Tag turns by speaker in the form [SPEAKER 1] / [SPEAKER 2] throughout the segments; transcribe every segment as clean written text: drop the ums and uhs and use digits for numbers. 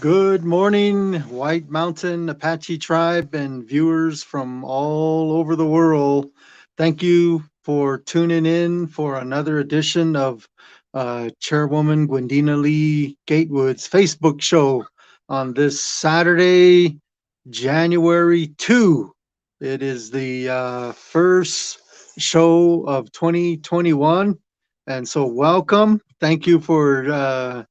[SPEAKER 1] Good morning, White Mountain Apache Tribe and viewers from all over the world. Thank you for tuning in for another edition of Chairwoman Gwendena Lee-Gatewood's Facebook show on this Saturday, January 2. It is the first show of 2021. And so welcome. Thank you for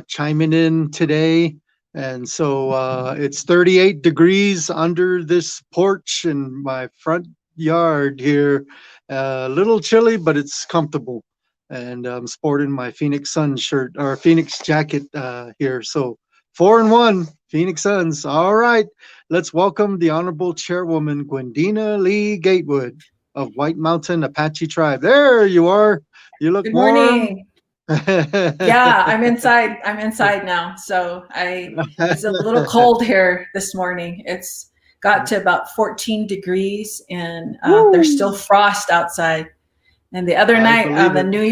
[SPEAKER 1] chiming in today. And so it's 38 degrees under this porch in my front yard here. A little chilly, but it's comfortable. And I'm sporting my Phoenix Sun shirt or Phoenix jacket here. So 4-1 Phoenix Suns. All right. Let's welcome the Honorable Chairwoman Gwendena Lee-Gatewood of White Mountain Apache Tribe. There you are. You look
[SPEAKER 2] Good
[SPEAKER 1] warm.
[SPEAKER 2] morning. Yeah, I'm inside. I'm inside now. So it's a little cold here this morning. It's got to about 14 degrees and there's still frost outside. And the other night on the New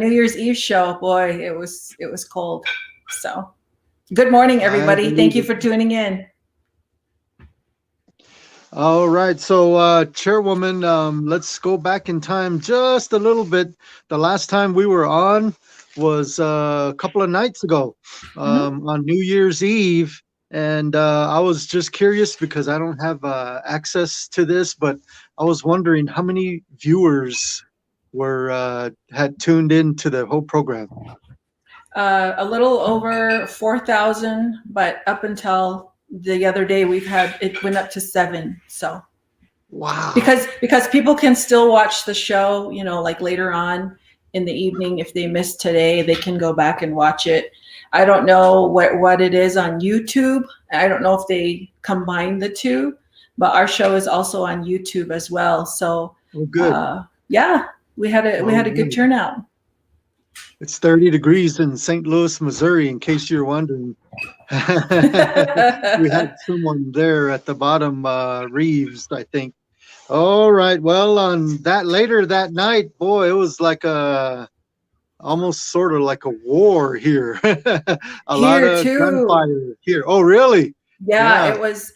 [SPEAKER 2] Year's Eve show, boy, it was cold. So good morning, everybody. Thank you for tuning in.
[SPEAKER 1] All right, so Chairwoman, let's go back in time just a little bit. The last time we were on was a couple of nights ago on New Year's Eve, and I was just curious because I don't have access to this, but I was wondering how many viewers had tuned in to the whole program.
[SPEAKER 2] A little over 4,000, but up until the other day it went up to 7. So
[SPEAKER 1] wow,
[SPEAKER 2] because people can still watch the show, like later on in the evening. If they missed today, they can go back and watch it. I don't know what it is on YouTube. I don't know if they combine the two, but our show is also on YouTube as well. So
[SPEAKER 1] good.
[SPEAKER 2] Yeah, we had a good turnout.
[SPEAKER 1] It's 30 degrees in St. Louis, Missouri, in case you're wondering. We had someone there at the bottom, Reeves, I think. All right. Well, on that later that night, boy, it was like almost sort of like a war here. a lot of gunfire here. Oh, really?
[SPEAKER 2] Yeah, it was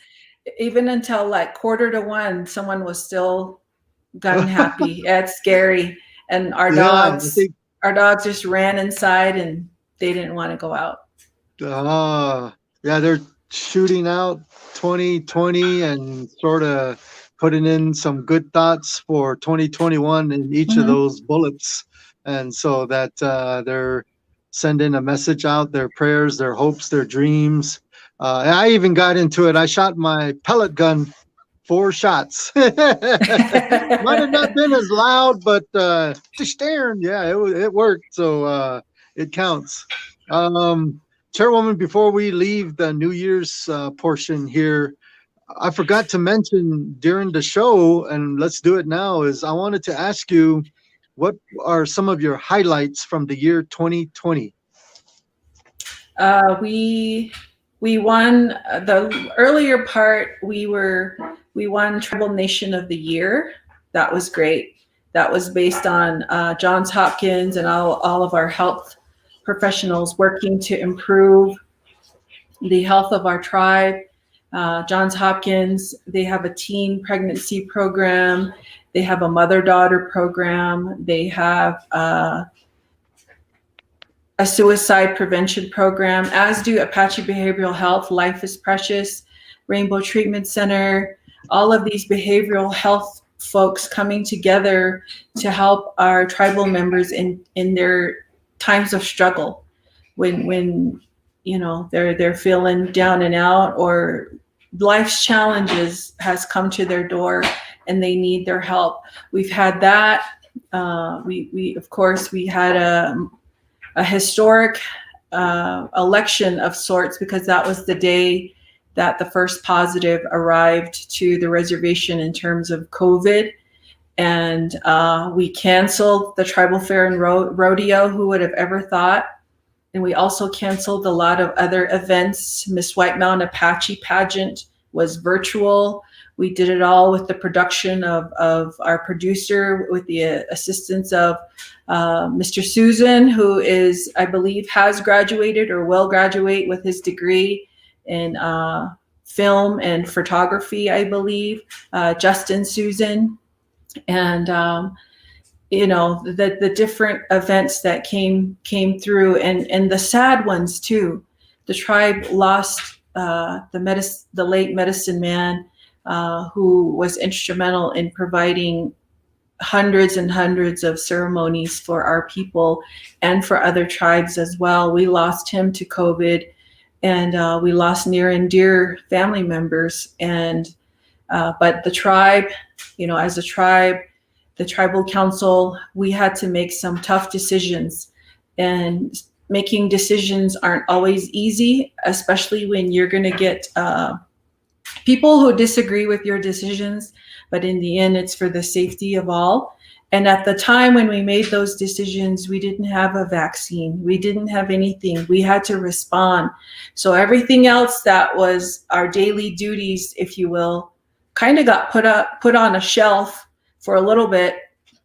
[SPEAKER 2] even until like 1:45. Someone was still gun happy. It's scary, and our dogs just ran inside and they didn't want to go out.
[SPEAKER 1] Yeah, they're shooting out 2020 and sort of putting in some good thoughts for 2021 in each of
[SPEAKER 2] Mhm.
[SPEAKER 1] those bullets. And so that they're sending a message out, their prayers, their hopes, their dreams. And I even got into it. I shot my pellet gun 4 shots. Might have not been as loud, but yeah, it worked. So it counts. Um, Chairwoman, before we leave the New Year's portion here, I forgot to mention during the show, and let's do it now, is I wanted to ask you, what are some of your highlights from the year 2020?
[SPEAKER 2] We won the earlier part. We won Tribal Nation of the Year. That was great. That was based on Johns Hopkins and all of our health professionals working to improve the health of our tribe. Johns Hopkins, they have a teen pregnancy program. They have a mother-daughter program. They have a suicide prevention program, as do Apache Behavioral Health, Life is Precious, Rainbow Treatment Center, all of these behavioral health folks coming together to help our tribal members in their times of struggle, when you know they're feeling down and out, or life's challenges has come to their door and they need their help. We've had that. We of course we had a historic election of sorts, because that was the day that the first positive arrived to the reservation in terms of COVID. And we canceled the Tribal Fair and Rodeo. Who would have ever thought? And we also canceled a lot of other events. Miss White Mountain Apache pageant was virtual. We did it all with the production of our producer, with the assistance of Mr. Susan, who is, I believe, has graduated or will graduate with his degree in film and photography, I believe, Justin Susan. And you know, the different events that came through, and the sad ones too. The tribe lost the late medicine man, who was instrumental in providing hundreds and hundreds of ceremonies for our people and for other tribes as well. We lost him to COVID, and we lost near and dear family members. And but the tribe, you know, as a tribe, the tribal council, we had to make some tough decisions, and making decisions aren't always easy, especially when you're going to get people who disagree with your decisions, but in the end, it's for the safety of all. And at the time when we made those decisions, we didn't have a vaccine. We didn't have anything. We had to respond. So everything else that was our daily duties, if you will, kind of got put on a shelf for a little bit,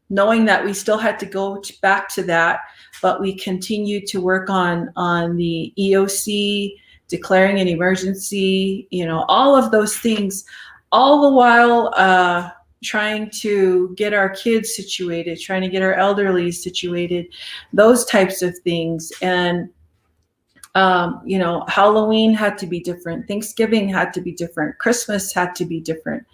[SPEAKER 2] knowing that we still had to go back to that. But we continued to work on the EOC, declaring an emergency, you know, all of those things, all the while trying to get our kids situated, trying to get our elderly situated, those types of things. And you know, Halloween had to be different. Thanksgiving had to be different. Christmas had to be different.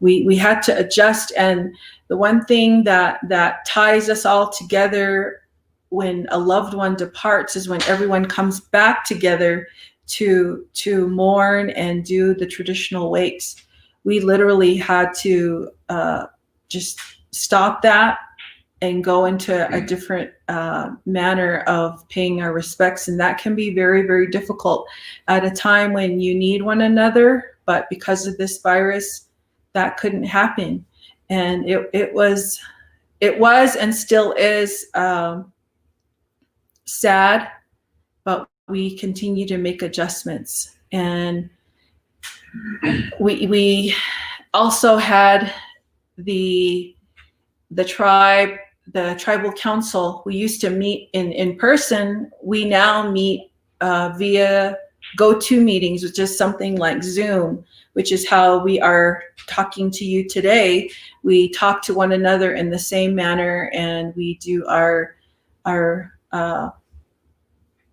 [SPEAKER 2] We had to adjust. And the one thing that ties us all together when a loved one departs is when everyone comes back together to mourn and do the traditional wakes. We literally had to just stop that and go into a different manner of paying our respects. And that can be very, very difficult at a time when you need one another. But because of this virus, that couldn't happen. And it was and still is sad, but we continue to make adjustments. And we also had the tribal council. We used to meet in person. We now meet via GoToMeetings, which is something like Zoom, which is how we are talking to you today. We talk to one another in the same manner, and we do our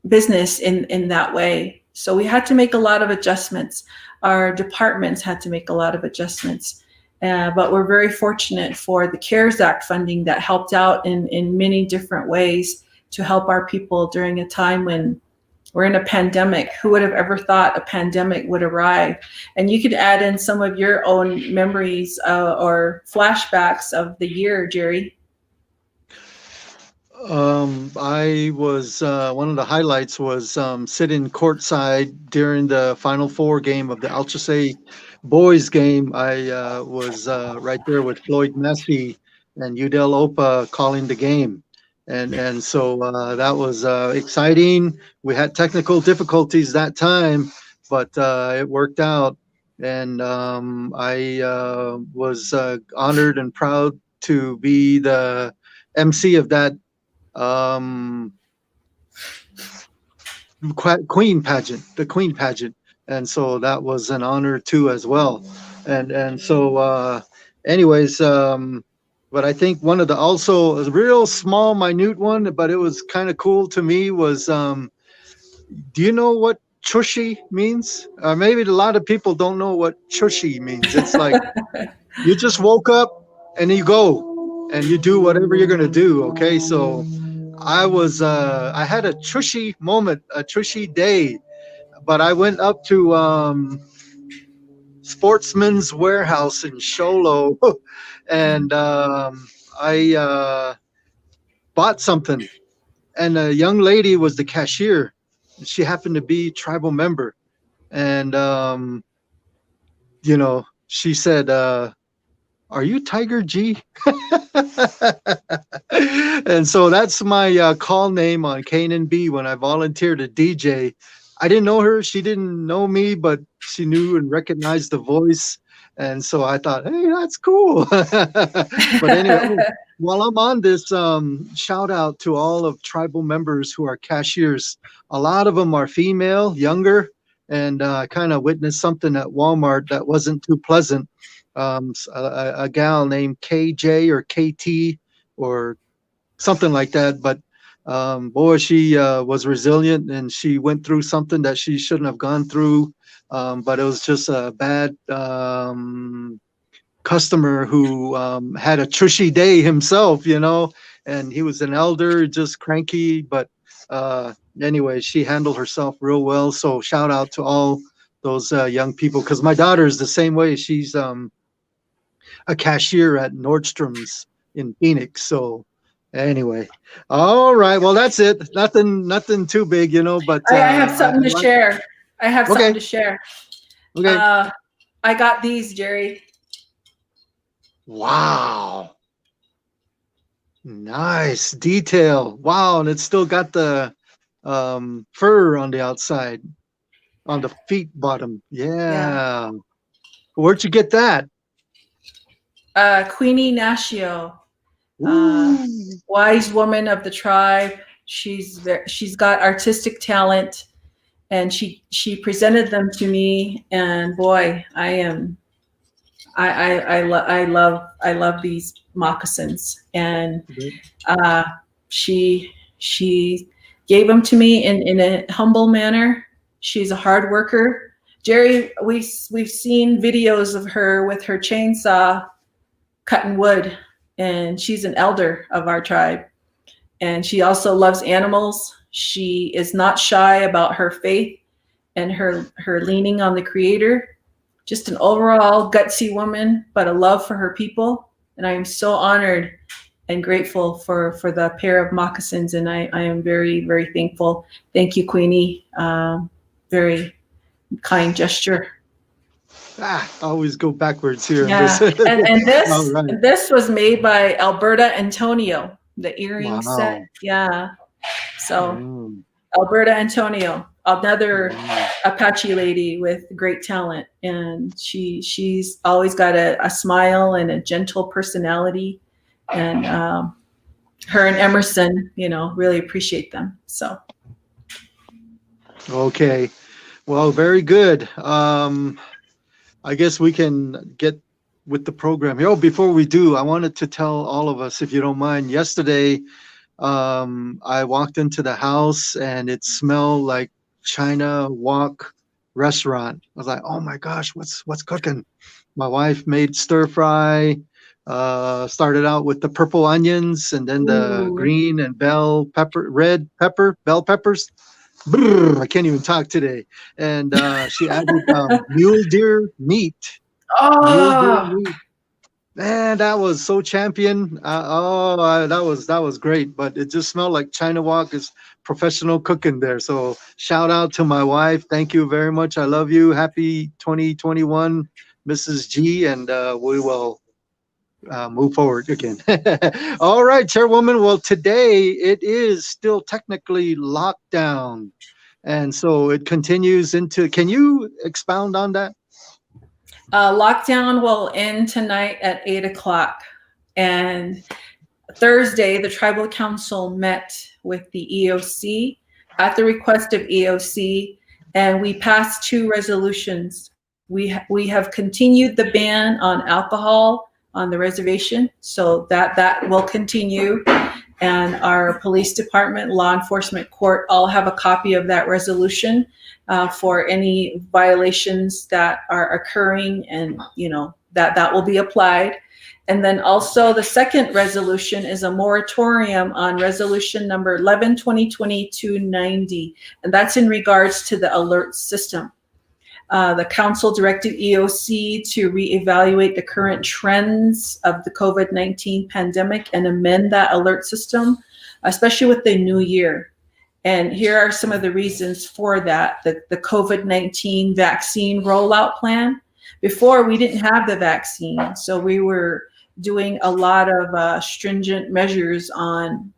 [SPEAKER 2] business in that way. So we had to make a lot of adjustments. Our departments had to make a lot of adjustments. But we're very fortunate for the CARES Act funding that helped out in many different ways to help our people during a time when we're in a pandemic. Who would have ever thought a pandemic would arrive? And you could add in some of your own memories or flashbacks of the year, Jerry.
[SPEAKER 1] I was one of the highlights was sitting courtside during the Final Four game of the Alchese boys game. I was right there with Floyd Messi and Udell Opa calling the game, and so that was exciting. We had technical difficulties that time, but it worked out, and I was honored and proud to be the MC of that um queen pageant, the queen pageant, and so that was an honor too as well. And so anyways, but I think one of the also a real small minute one, but it was kind of cool to me, was do you know what chushi means? Maybe a lot of people don't know what chushi means. It's like you just woke up and you go and you do whatever you're gonna do. Okay, so I had a chushy moment, a chushy day, but I went up to Sportsman's Warehouse in Sholo, and I bought something, and a young lady was the cashier. She happened to be tribal member, and she said, "Are you Tiger G?" And so that's my call name on Canaan B when I volunteered to DJ. I didn't know her. She didn't know me, but she knew and recognized the voice. And so I thought, hey, that's cool. But anyway, while I'm on this, shout out to all of tribal members who are cashiers. A lot of them are female, younger, and I kind of witnessed something at Walmart that wasn't too pleasant. A gal named KJ or KT or something like that. But boy, she was resilient, and she went through something that she shouldn't have gone through. But it was just a bad customer who had a chushy day himself, and he was an elder, just cranky. But anyway, she handled herself real well. So shout out to all those young people, because my daughter is the same way. She's a cashier at Nordstrom's in Phoenix. So anyway, all right. Well, that's it. Nothing too big, but
[SPEAKER 2] I have something to share. I have something to share.
[SPEAKER 1] Okay.
[SPEAKER 2] I got these, Jerry.
[SPEAKER 1] Wow. Nice detail. Wow, and it's still got the fur on the outside, on the feet bottom. Yeah. Where'd you get that?
[SPEAKER 2] Queenie Nashio, wise woman of the tribe. She's got artistic talent, and she presented them to me. And boy, I love these moccasins. And she gave them to me in a humble manner. She's a hard worker. Jerry, we've seen videos of her with her chainsaw cutting wood, and she's an elder of our tribe. And she also loves animals. She is not shy about her faith and her leaning on the Creator. Just an overall gutsy woman, but a love for her people. And I am so honored and grateful for the pair of moccasins. And I am very, very thankful. Thank you, Queenie. Very kind gesture.
[SPEAKER 1] I always go backwards here.
[SPEAKER 2] Yeah. and this right. This was made by Alberta Antonio, the earring set. Yeah. So Alberta Antonio, another Apache lady with great talent, and she's always got a smile and a gentle personality, and her and Emerson, really appreciate them. So
[SPEAKER 1] okay, well, very good. I guess we can get with the program here. Oh, before we do, I wanted to tell all of us, if you don't mind, yesterday I walked into the house and it smelled like China wok restaurant. I was like, oh my gosh, what's cooking? My wife made stir fry. Started out with the purple onions and then the
[SPEAKER 2] Ooh.
[SPEAKER 1] green and bell peppers. I can't even talk today. And she added mule deer meat. Mule deer
[SPEAKER 2] Oh,
[SPEAKER 1] meat. Man, that was so champion. That was great. But it just smelled like China Walk is professional cooking there. So shout out to my wife. Thank you very much. I love you. Happy 2021, Mrs. G. And we will move forward again. All right, Chairwoman. Well, today it is still technically lockdown. And so it continues into, can you expound on that?
[SPEAKER 2] lockdown will end tonight at 8 o'clock. And Thursday, the tribal council met with the EOC at the request of EOC, and we passed 2 resolutions. We have continued the ban on alcohol on the reservation, so that will continue. And our police department, law enforcement court, all have a copy of that resolution for any violations that are occurring, and that will be applied. And then also the second resolution is a moratorium on resolution number 11/2022-90, and that's in regards to the alert system. The council directed EOC to reevaluate the current trends of the COVID-19 pandemic and amend that alert system, especially with the new year. And here are some of the reasons for that. The COVID-19 vaccine rollout plan. Before, we didn't have the vaccine, so we were doing a lot of stringent measures on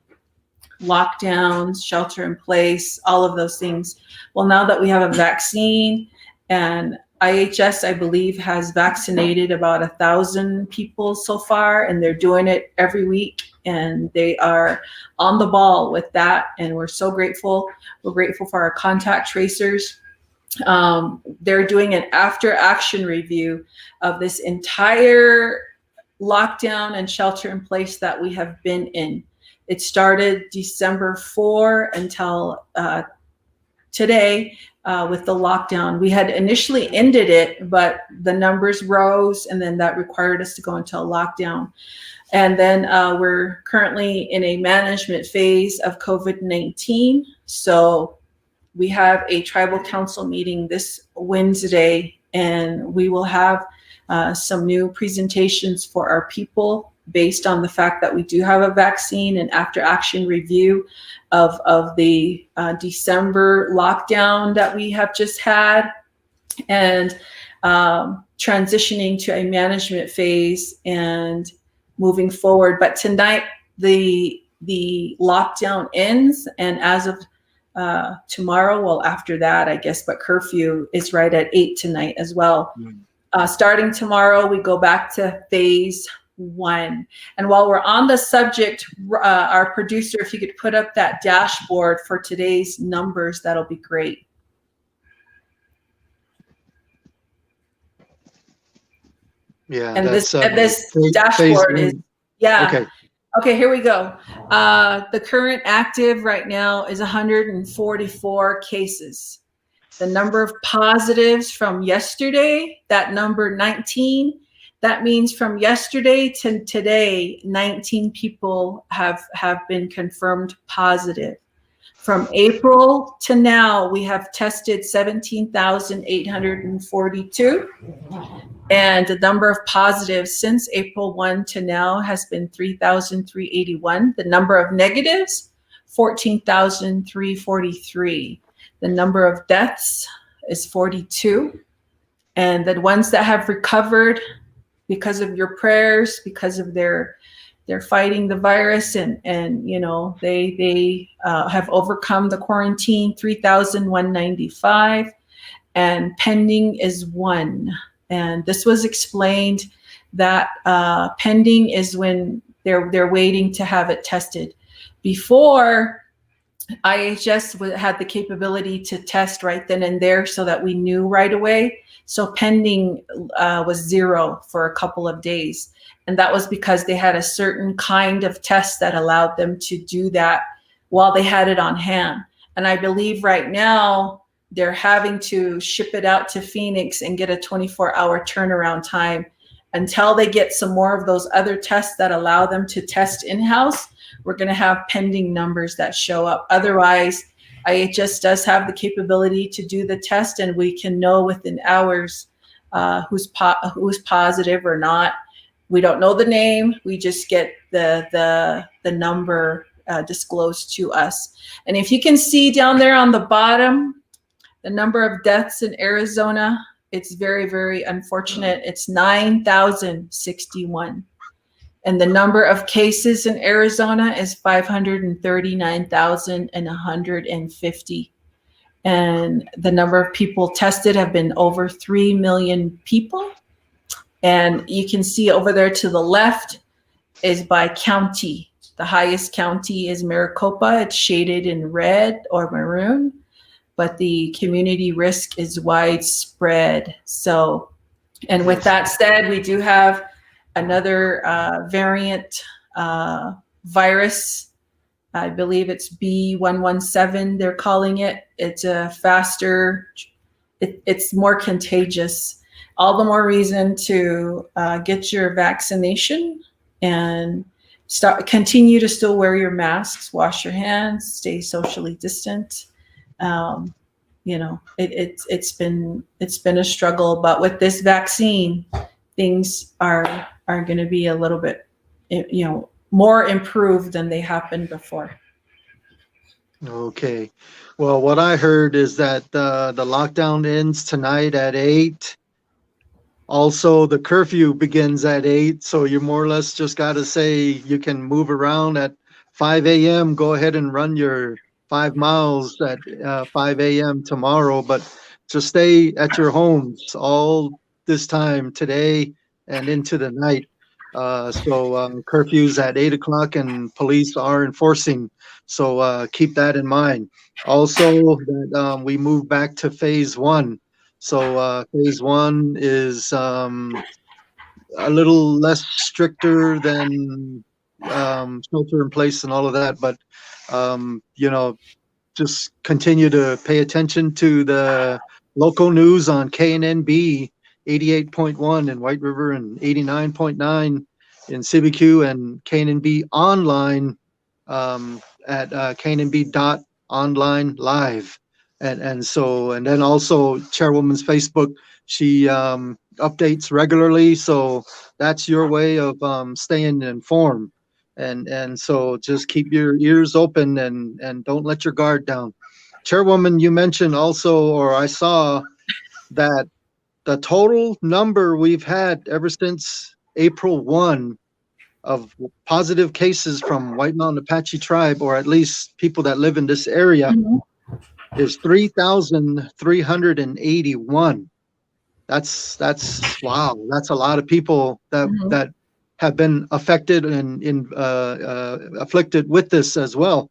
[SPEAKER 2] lockdowns, shelter in place, all of those things. Well, now that we have a vaccine, and IHS, I believe, has vaccinated about 1,000 people so far, and they're doing it every week, and they are on the ball with that, and we're so grateful. We're grateful for our contact tracers. They're doing an after action review of this entire lockdown and shelter in place that we have been in. It started December 4 until today with the lockdown. We had initially ended it, but the numbers rose, and then that required us to go into a lockdown. And then we're currently in a management phase of COVID-19. So we have a tribal council meeting this Wednesday, and we will have some new presentations for our people based on the fact that we do have a vaccine, and after action review of the December lockdown that we have just had, and transitioning to a management phase and moving forward. But tonight the lockdown ends, and as of tomorrow, well, after that, I guess, but curfew is right at 8 tonight as well. Starting tomorrow, we go back to phase 1. And while we're on the subject, our producer, if you could put up that dashboard for today's numbers, that'll be great.
[SPEAKER 1] Yeah,
[SPEAKER 2] And
[SPEAKER 1] that's
[SPEAKER 2] this dashboard is, yeah. Okay, here we go. The current active right now is 144 cases. The number of positives from yesterday, that number 19, that means from yesterday to today, 19 people have been confirmed positive. From April to now, we have tested 17,842. And the number of positives since April 1 to now has been 3,381. The number of negatives, 14,343. The number of deaths is 42. And the ones that have recovered because of your prayers, because of they're fighting the virus, and they have overcome the quarantine, 3,195. And pending is 1. And this was explained that pending is when they're waiting to have it tested. Before, IHS had the capability to test right then and there so that we knew right away. So pending was 0 for a couple of days. And that was because they had a certain kind of test that allowed them to do that while they had it on hand. And I believe right now, they're having to ship it out to Phoenix and get a 24-hour turnaround time. Until they get some more of those other tests that allow them to test in-house, we're going to have pending numbers that show up. Otherwise, IHS does have the capability to do the test, and we can know within hours who's positive or not. We don't know the name. We just get the number disclosed to us. And if you can see down there on the bottom, the number of deaths in Arizona, it's very, very unfortunate. It's 9,061. And the number of cases in Arizona is 539,150. And the number of people tested have been over 3 million people. And you can see over there to the left is by county. The highest county is Maricopa. It's shaded in red or maroon, but the community risk is widespread. So, and with that said, we do have another variant virus. I believe it's B117, they're calling it. It's a faster, it's more contagious. All the more reason to get your vaccination and continue to still wear your masks, wash your hands, stay socially distant. You know, it's been a struggle, but with this vaccine, things are going to be a little bit, you know, more improved than they have been before.
[SPEAKER 1] Okay. Well, what I heard is that the lockdown ends tonight at 8. Also, the curfew begins at 8, so you more or less just got to say you can move around at 5 a.m. Go ahead and run your 5 miles at 5 a.m. tomorrow, but just stay at your homes all this time today and into the night. Curfew's at 8 o'clock and police are enforcing, so keep that in mind. Also, that we move back to phase 1. So phase 1 is a little less stricter than shelter in place and all of that, but you know, just continue to pay attention to the local news on KNNB 88.1 in White River and 89.9 in CBQ, and KNNB online at knb.online live. And then also Chairwoman's Facebook, she updates regularly, so that's your way of staying informed. And so just keep your ears open and don't let your guard down. Chairwoman, you mentioned also, or I saw that the total number we've had ever since April 1 of positive cases from White Mountain Apache tribe, or at least people that live in this area, is 3,381. That's wow. That's a lot of people that have been affected and afflicted with this as well.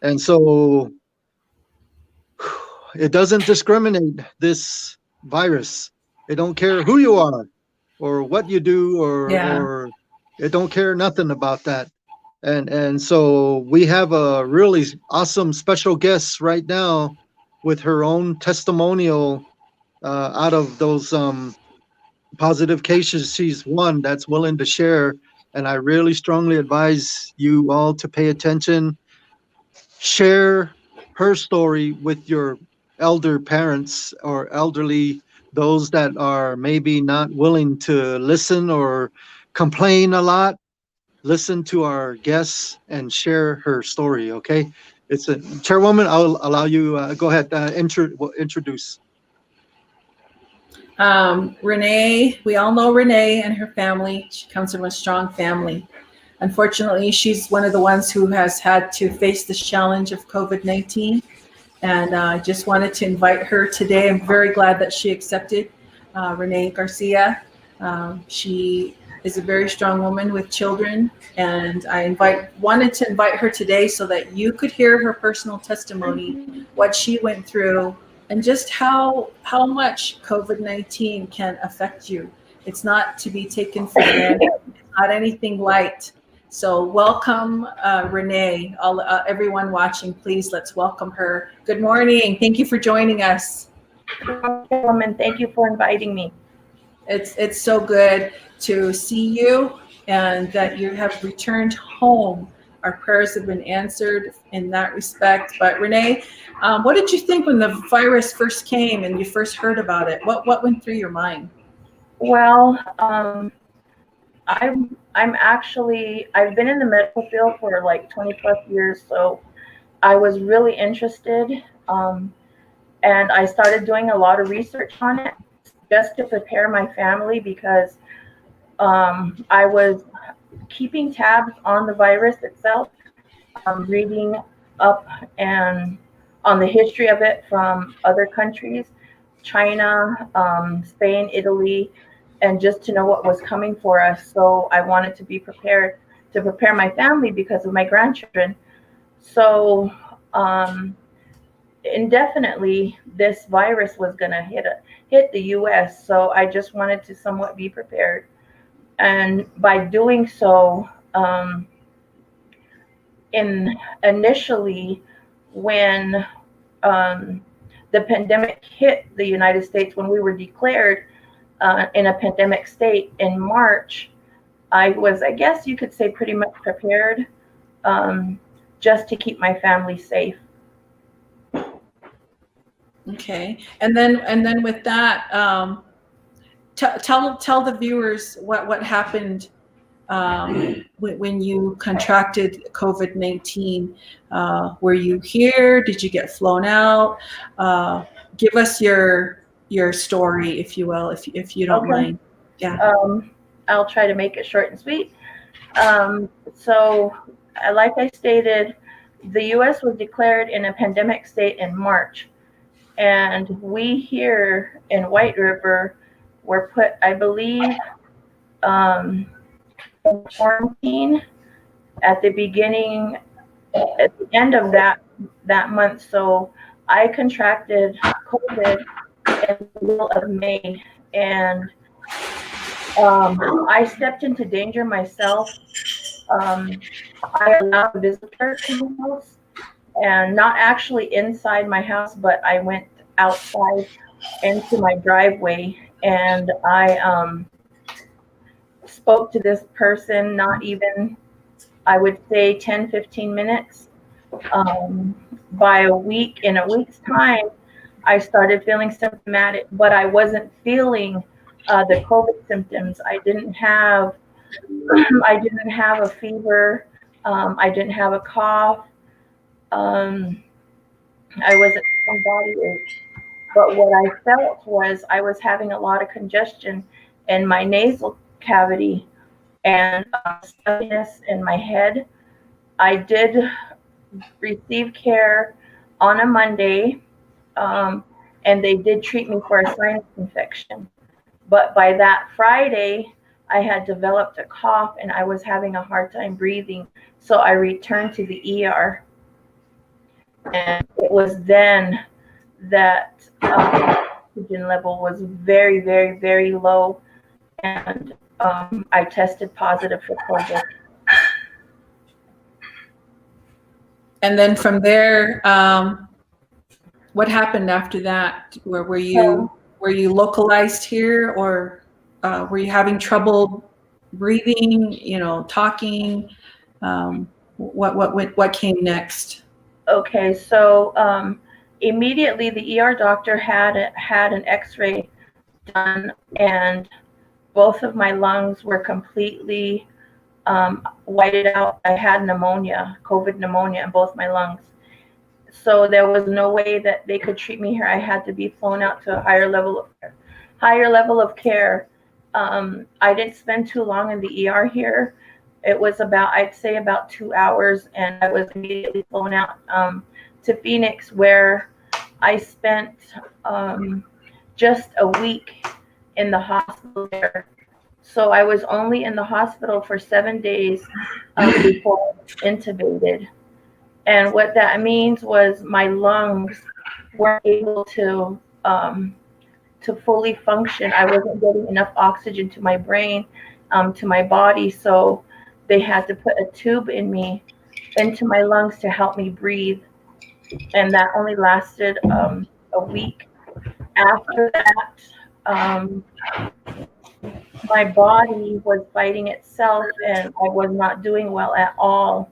[SPEAKER 1] And so it doesn't discriminate, this virus. It don't care who you are or what you do or it don't care nothing about that. And so we have a really awesome special guest right now with her own testimonial out of those positive cases. She's one that's willing to share. And I really strongly advise you all to pay attention. Share her story with your elder parents or elderly, those that are maybe not willing to listen or complain a lot. Listen to our guests and share her story, okay? It's a Chairwoman, I'll allow you, go ahead, introduce.
[SPEAKER 2] Renee, we all know Renee and her family. She comes from a strong family. Unfortunately, she's one of the ones who has had to face this challenge of COVID-19. And I just wanted to invite her today. I'm very glad that she accepted. Renee Garcia. She is a very strong woman with children, and I wanted to invite her today so that you could hear her personal testimony, what she went through, and just how much COVID-19 can affect you. It's not to be taken for granted. It's not anything light. So welcome, Renee. Everyone watching, please let's welcome her. Good morning. Thank you for joining us.
[SPEAKER 3] Chairwoman, thank you for inviting me.
[SPEAKER 2] It's so good to see you and that you have returned home. Our prayers have been answered in that respect. But Renee, what did you think when the virus first came and you first heard about it? What went through your mind?
[SPEAKER 3] Well, I've been in the medical field for like 20 plus years, so I was really interested, and I started doing a lot of research on it just to prepare my family because I was keeping tabs on the virus itself, reading up and on the history of it from other countries, China, Spain, Italy, and just to know what was coming for us. So I wanted to be prepared to prepare my family because of my grandchildren. So indefinitely, this virus was going to hit the U.S. So I just wanted to somewhat be prepared. And by doing so, initially, when the pandemic hit the United States, when we were declared in a pandemic state in March, I was, I guess you could say, pretty much prepared, just to keep my family safe.
[SPEAKER 2] Okay, and then with that, tell the viewers what happened when you contracted COVID-19. Were you here? Did you get flown out? Give us your story, if you will, if you don't mind. Yeah.
[SPEAKER 3] I'll try to make it short and sweet. So, like I stated, the U.S. was declared in a pandemic state in March, and we here in White River were put, I believe, in quarantine at the end of that month. So I contracted COVID in the middle of May, and I stepped into danger myself. I allowed a visitor to my house, and not actually inside my house, but I went outside into my driveway, and I spoke to this person, not even, I would say, 10-15 minutes. In a week's time, I started feeling symptomatic, but I wasn't feeling the COVID symptoms. I didn't have a fever. I didn't have a cough. I wasn't feeling body ache. But what I felt was I was having a lot of congestion in my nasal cavity and stuffiness in my head. I did receive care on a Monday, and they did treat me for a sinus infection. But by that Friday, I had developed a cough and I was having a hard time breathing. So I returned to the ER. And it was then that oxygen level was very, very, very low. And I tested positive for COVID.
[SPEAKER 2] And then from there, what happened after that? Were you localized here, or were you having trouble breathing? Talking. What came next?
[SPEAKER 3] Okay, so immediately the ER doctor had an X-ray done, and both of my lungs were completely whited out. I had pneumonia, COVID pneumonia in both my lungs. So there was no way that they could treat me here. I had to be flown out to a higher level of care. I didn't spend too long in the ER here. It was I'd say about 2 hours, and I was immediately flown out to Phoenix, where I spent just a week in the hospital there. So I was only in the hospital for 7 days before I was intubated. And what that means was my lungs weren't able to fully function. I wasn't getting enough oxygen to my brain, to my body. So they had to put a tube in me into my lungs to help me breathe, and that only lasted a week. After that, um, my body was fighting itself, and I was not doing well at all.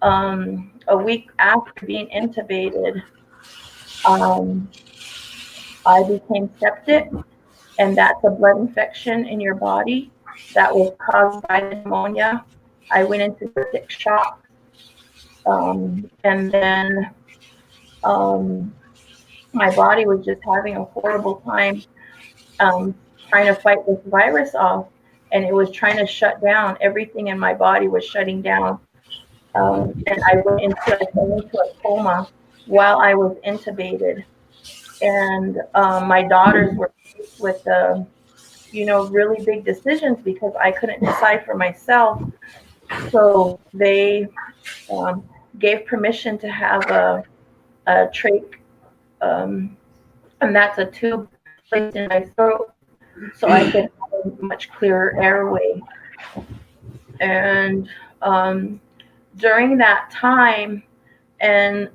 [SPEAKER 3] A week after being intubated, um, I became septic, and that's a blood infection in your body that was caused by pneumonia. I went into septic shock, and then um, my body was just having a horrible time um, trying to fight this virus off, and it was trying to shut down. Everything in my body was shutting down, and I fell into a coma while I was intubated. And my daughters were faced with really big decisions because I couldn't decide for myself. So they gave permission to have a trach, and that's a tube placed in my throat so I could have a much clearer airway. And during that time, and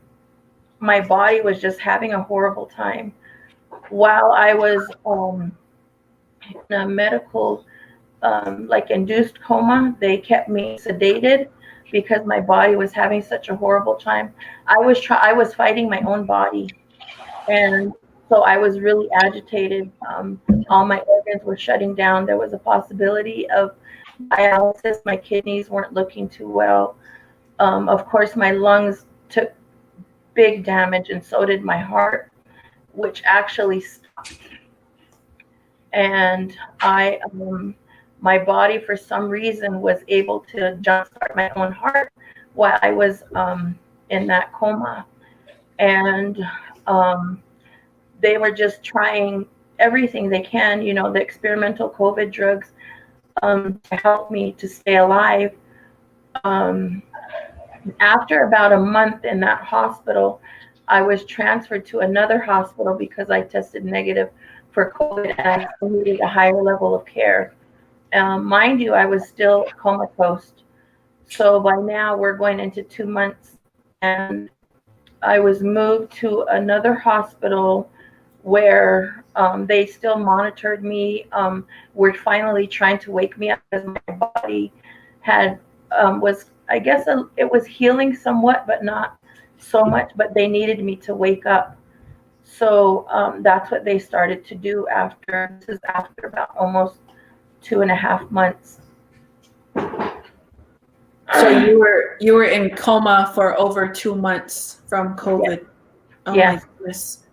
[SPEAKER 3] my body was just having a horrible time. While I was in a medical, like induced coma, they kept me sedated because my body was having such a horrible time. I was fighting my own body, and so I was really agitated. All my organs were shutting down. There was a possibility of dialysis. My kidneys weren't looking too well. Of course, my lungs took big damage, and so did my heart, which actually stopped. And my body, for some reason, was able to jumpstart my own heart while I was in that coma. And they were just trying everything they can, the experimental COVID drugs, to help me to stay alive. After about a month in that hospital, I was transferred to another hospital because I tested negative for COVID and I needed a higher level of care. Mind you, I was still comatose. So by now we're going into 2 months, and I was moved to another hospital where they still monitored me. Were finally trying to wake me up because my body had I guess it was healing somewhat, but not so much. But they needed me to wake up. So that's what they started to do after about almost 2.5 months.
[SPEAKER 2] So you were in coma for over 2 months from COVID. Yeah. Oh my goodness.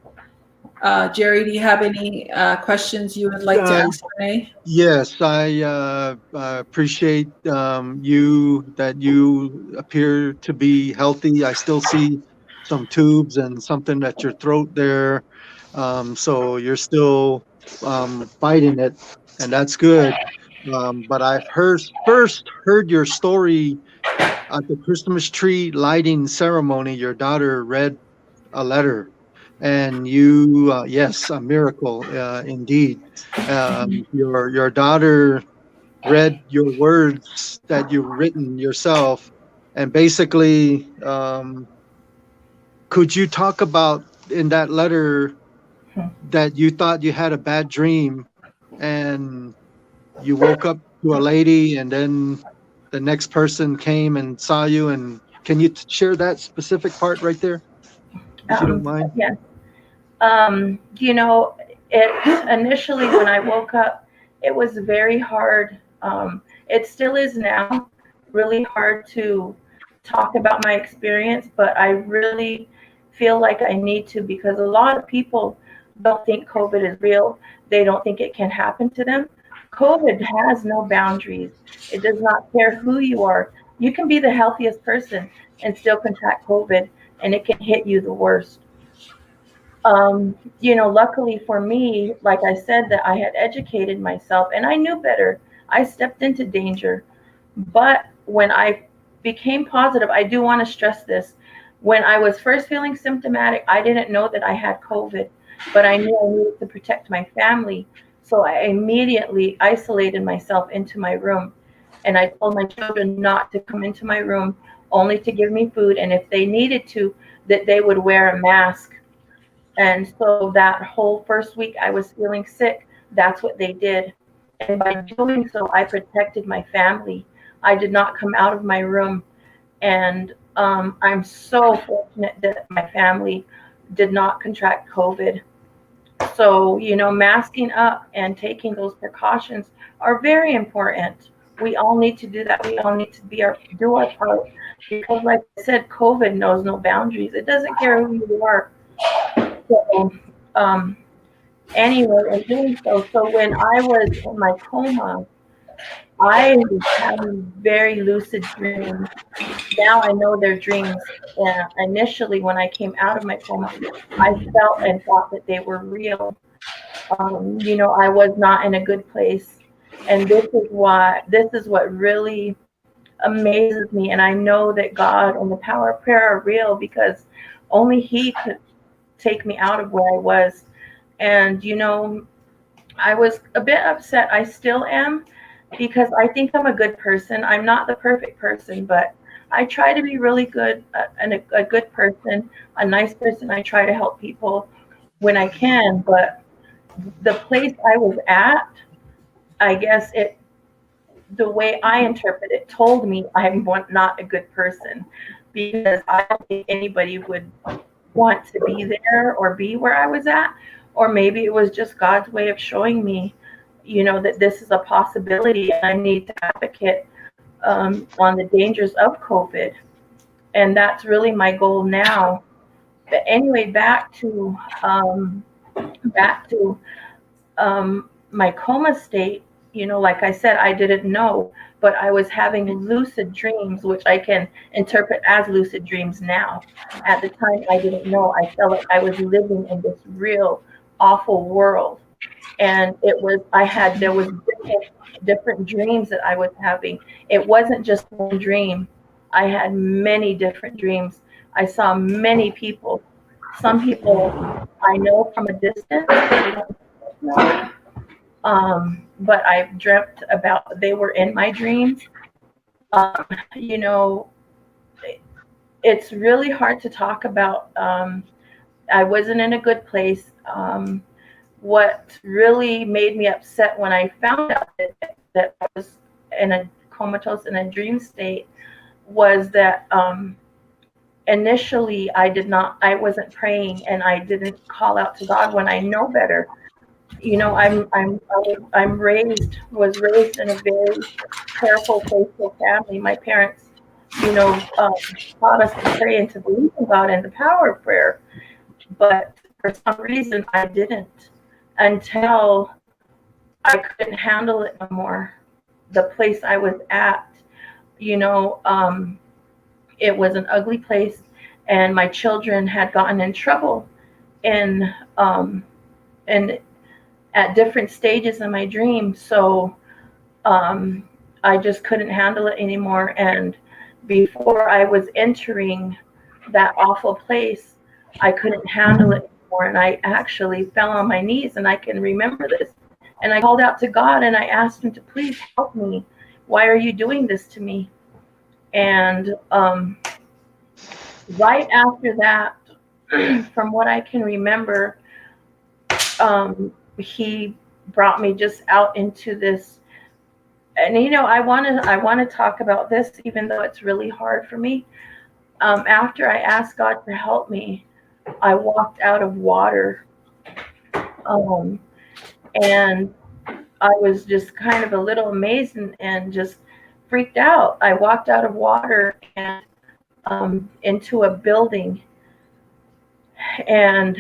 [SPEAKER 2] Jerry, do you have any questions you would like to ask Renee?
[SPEAKER 1] Yes, I appreciate that you appear to be healthy. I still see some tubes and something at your throat there. So you're still fighting it, and that's good. But I've first heard your story at the Christmas tree lighting ceremony. Your daughter read a letter. And you, yes, a miracle indeed. Your daughter read your words that you've written yourself, and basically, could you talk about in that letter that you thought you had a bad dream, and you woke up to a lady, and then the next person came and saw you, and can you share that specific part right there, if you don't mind?
[SPEAKER 3] Yes. It initially when I woke up, it was very hard. It still is now, really hard to talk about my experience, but I really feel like I need to, because a lot of people don't think COVID is real. They don't think it can happen to them. COVID has no boundaries. It does not care who you are. You can be the healthiest person and still contract COVID, and it can hit you the worst. Luckily for me, like I said, that I had educated myself and I knew better. I stepped into danger. But when I became positive, I do want to stress this. When I was first feeling symptomatic, I didn't know that I had COVID, but I knew I needed to protect my family. So I immediately isolated myself into my room. And I told my children not to come into my room, only to give me food. And if they needed to, that they would wear a mask. And so that whole first week I was feeling sick, that's what they did. And by doing so, I protected my family. I did not come out of my room. And I'm so fortunate that my family did not contract COVID. So, masking up and taking those precautions are very important. We all need to do that. We all need to do our part, because, like I said, COVID knows no boundaries. It doesn't care who you are. So, anyway, in doing so when I was in my coma, I was having very lucid dreams. Now I know they're dreams. And initially, when I came out of my coma, I felt and thought that they were real. I was not in a good place. And this is what really amazes me. And I know that God and the power of prayer are real, because only He could take me out of where I was. And, I was a bit upset. I still am, because I think I'm a good person. I'm not the perfect person, but I try to be really good and a good person, a nice person. I try to help people when I can. But the place I was at, I guess the way I interpret it told me I'm not a good person, because I don't think anybody would want to be there or be where I was at. Or maybe it was just God's way of showing me, that this is a possibility, and I need to advocate on the dangers of COVID. And that's really my goal now. But anyway, back to my coma state. Like I said, I didn't know, but I was having lucid dreams, which I can interpret as lucid dreams now. At the time, I didn't know. I felt like I was living in this real awful world. And there was different dreams that I was having. It wasn't just one dream. I had many different dreams. I saw many people. Some people I know from a distance, but I dreamt about, they were in my dreams. You know, it's really hard to talk about. I wasn't in a good place. What really made me upset when I found out that I was in a comatose, in a dream state, was that initially I wasn't praying, and I didn't call out to God when I know better. You know, was raised in a very prayerful, faithful family. My parents, taught us to pray and to believe in God and the power of prayer. But for some reason, I didn't, until I couldn't handle it no more. The place I was at, it was an ugly place, and my children had gotten in trouble, and at different stages in my dream. So I just couldn't handle it anymore. And before I was entering that awful place, I couldn't handle it anymore. And I actually fell on my knees, and I can remember this. And I called out to God, and I asked him to please help me. Why are you doing this to me? And right after that, from what I can remember, he brought me just out into this. And I want to talk about this, even though it's really hard for me. After I asked God to help me, I walked out of water, and I was just kind of a little amazed and just freaked out. I walked out of water and into a building, and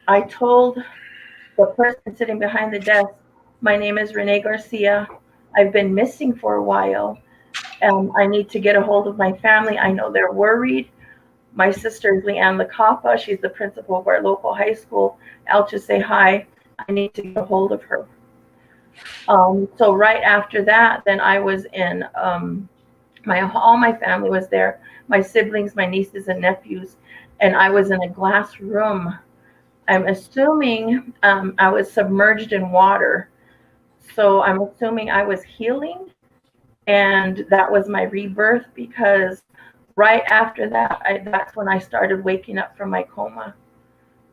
[SPEAKER 3] I told the person sitting behind the desk, my name is Renee Garcia. I've been missing for a while. I need to get a hold of my family. I know they're worried. My sister is Leanne Lacapa. She's the principal of our local high school. I'll just say hi. I need to get a hold of her. So right after that, then I was in, all my family was there. My siblings, my nieces and nephews, and I was in a glass room. I'm assuming I was submerged in water. So I'm assuming I was healing, and that was my rebirth, because right after that, that's when I started waking up from my coma.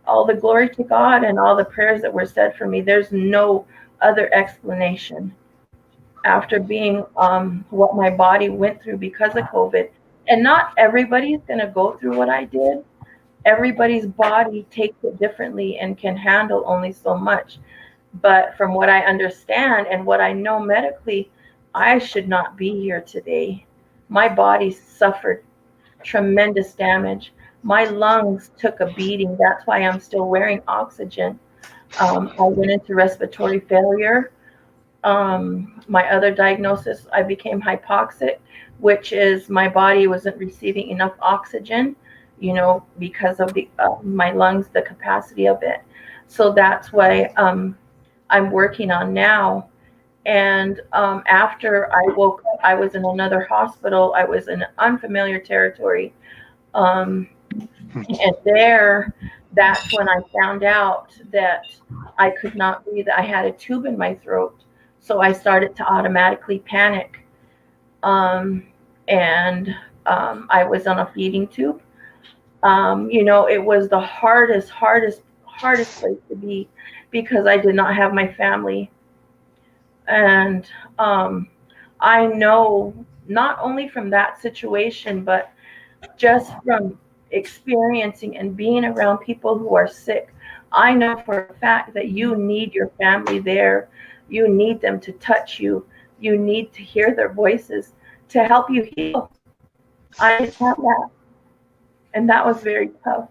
[SPEAKER 3] All the glory to God and all the prayers that were said for me. There's no other explanation. After being what my body went through because of COVID, and not everybody's going to go through what I did. Everybody's body takes it differently and can handle only so much. But from what I understand and what I know medically, I should not be here today. My body suffered tremendous damage. My lungs took a beating. That's why I'm still wearing oxygen. I went into respiratory failure. My other diagnosis, I became hypoxic, which is my body wasn't receiving enough oxygen, because of my lungs, the capacity of it. So that's why I'm working on now. And after I woke up, I was in another hospital. I was in unfamiliar territory. And that's when I found out that I could not breathe. I had a tube in my throat. So I started to automatically panic. And I was on a feeding tube. It was the hardest place to be, because I did not have my family. And I know, not only from that situation, but just from experiencing and being around people who are sick, I know for a fact that you need your family there. You need them to touch you. You need to hear their voices to help you heal. I didn't have that. And that was very tough.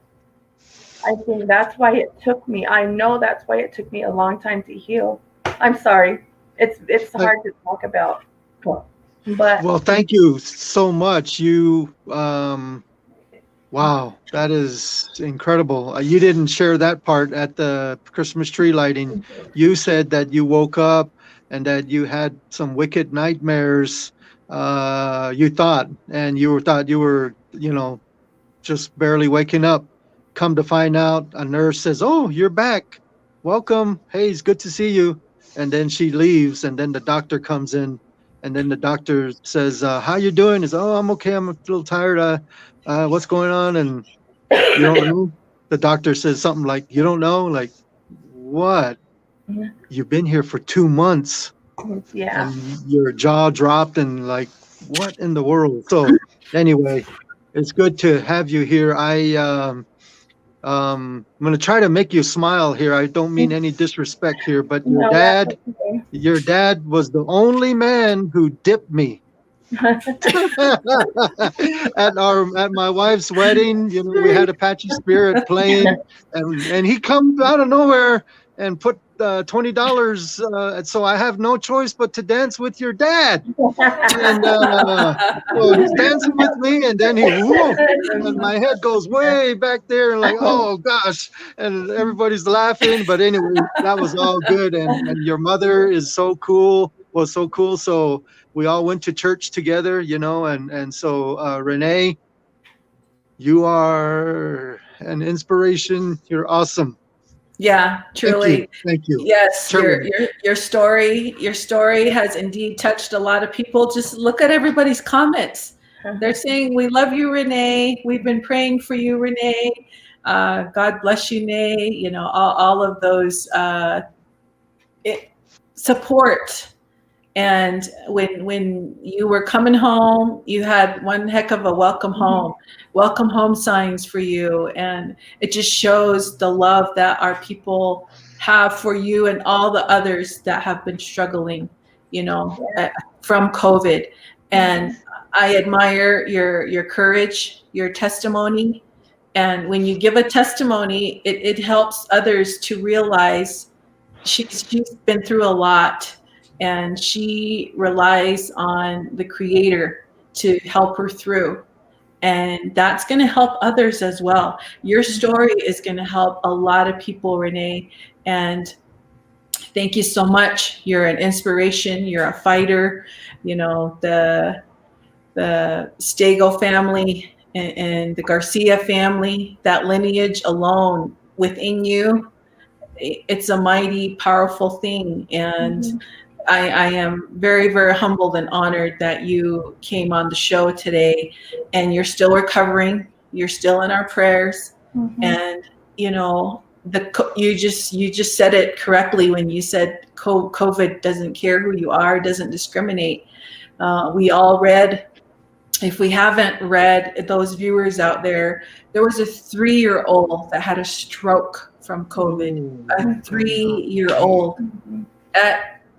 [SPEAKER 3] I think that's why it took me. I know that's why it took me a long time to heal. I'm sorry. It's hard to talk about. But
[SPEAKER 1] Well, thank you so much. Wow, that is incredible. You didn't share that part at the Christmas tree lighting. You said that you woke up and that you had some wicked nightmares. You thought you were, just barely waking up. Come to find out, a nurse says, "Oh, you're back. Welcome. Hey, it's good to see you." And then she leaves, and then the doctor comes in, and then the doctor says, "How you doing?" Is, "Oh, I'm okay. I'm a little tired. What's going on?" And you don't know. The doctor says something like, "You don't know?" Like, what? You've been here for 2 months,
[SPEAKER 3] yeah.
[SPEAKER 1] and your jaw dropped, and like, what in the world? So anyway, it's good to have you here. I'm gonna try to make you smile here. I don't mean any disrespect here, but your
[SPEAKER 3] No, that's
[SPEAKER 1] dad,
[SPEAKER 3] okay.
[SPEAKER 1] your dad was the only man who dipped me at my wife's wedding. We had Apache Spirit playing, and he come out of nowhere and put $20. So I have no choice but to dance with your dad. And so he's dancing with me, and then whoa, and my head goes way back there, and like, oh gosh, and everybody's laughing. But anyway, that was all good. And your mother is so cool. Was so cool. So we all went to church together, and so Renee, you are an inspiration. You're awesome.
[SPEAKER 2] Yeah, truly.
[SPEAKER 1] Thank you.
[SPEAKER 2] Yes,
[SPEAKER 1] Chairwoman.
[SPEAKER 2] your story has indeed touched a lot of people. Just look at everybody's comments. They're saying, "We love you, Renee. We've been praying for you, Renee. God bless you, Renee." All of those support. And when you were coming home, you had one heck of a welcome home signs for you. And it just shows the love that our people have for you and all the others that have been struggling, from COVID. And I admire your courage, your testimony. And when you give a testimony, it helps others to realize she's been through a lot, and she relies on the Creator to help her through. And that's going to help others as well. Your story is going to help a lot of people, Renee. And thank you so much. You're an inspiration. You're a fighter. The Stego family and the Garcia family, that lineage alone within you, it's a mighty powerful thing. And I am very, very humbled and honored that you came on the show today, and you're still recovering. You're still in our prayers, and you know you just said it correctly when you said COVID doesn't care who you are, doesn't discriminate. We all read. If we haven't read, those viewers out there, there was a 3-year-old that had a stroke from COVID. A 3-year-old.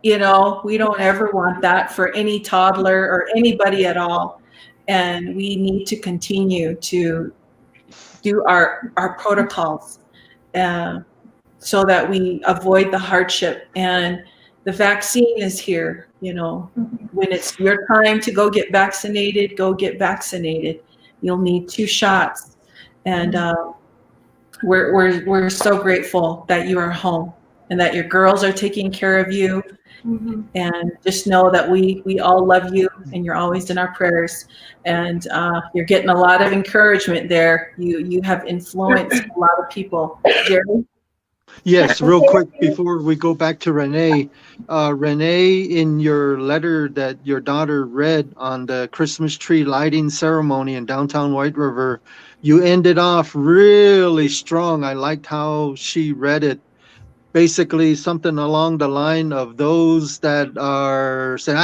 [SPEAKER 2] You know, we don't ever want that for any toddler or anybody at all. And we need to continue to do our protocols so that we avoid the hardship. And the vaccine is here. You know, when it's your time to go get vaccinated, go get vaccinated. You'll need 2 shots. And we're so grateful that you are home and that your girls are taking care of you. And just know that we all love you, and you're always in our prayers. And you're getting a lot of encouragement there. You have influenced a lot of people. Jerry?
[SPEAKER 1] Yes, real quick before we go back to Renee. Renee, in your letter that your daughter read on the Christmas tree lighting ceremony in downtown White River, you ended off really strong. I liked how she read it. Basically something along the line of those that are saying,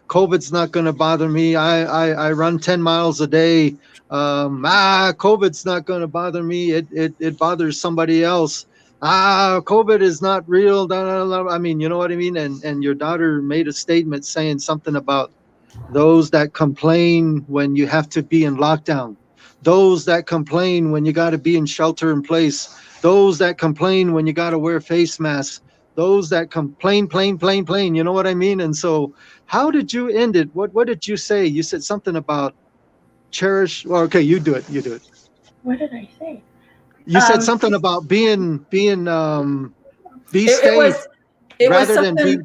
[SPEAKER 1] COVID's not going to bother me. I run 10 miles a day. COVID's not going to bother me. It bothers somebody else. COVID is not real. I mean, you know what I mean? And your daughter made a statement saying something about those that complain when you have to be in lockdown, those that complain when you got to be in shelter in place, those that complain when you got to wear face masks, those that complain, you know what I mean? And so how did you end it? What did you say? You said something about cherish. Well, okay, you do it.
[SPEAKER 3] What did I say?
[SPEAKER 1] You said something about be safe rather than be.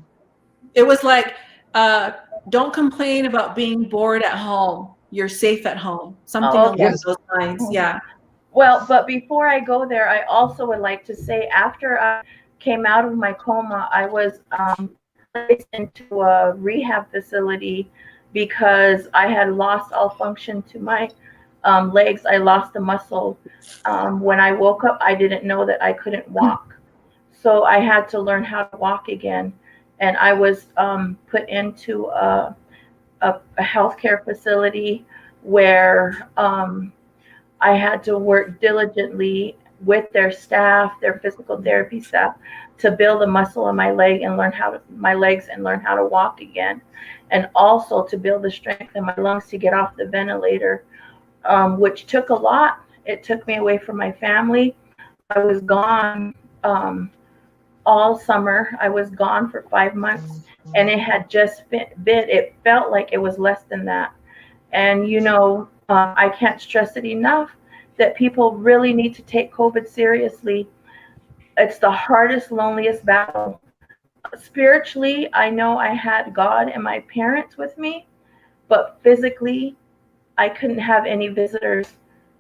[SPEAKER 2] It was like, don't complain about being bored at home. You're safe at home. Something along those lines. Yeah.
[SPEAKER 3] Well, but before I go there, I also would like to say, after I came out of my coma, I was placed into a rehab facility because I had lost all function to my legs. I lost the muscle. When I woke up, I didn't know that I couldn't walk. So I had to learn how to walk again. And I was put into a healthcare facility where I had to work diligently with their staff, their physical therapy staff, to build a muscle in my leg and learn how to walk again, and also to build the strength in my lungs to get off the ventilator, which took a lot. It took me away from my family. I was gone all summer. I was gone for 5 months, and it had just it felt like it was less than that. And I can't stress it enough that people really need to take COVID seriously. It's the hardest, loneliest battle. Spiritually, I know I had God and my parents with me, but physically, I couldn't have any visitors,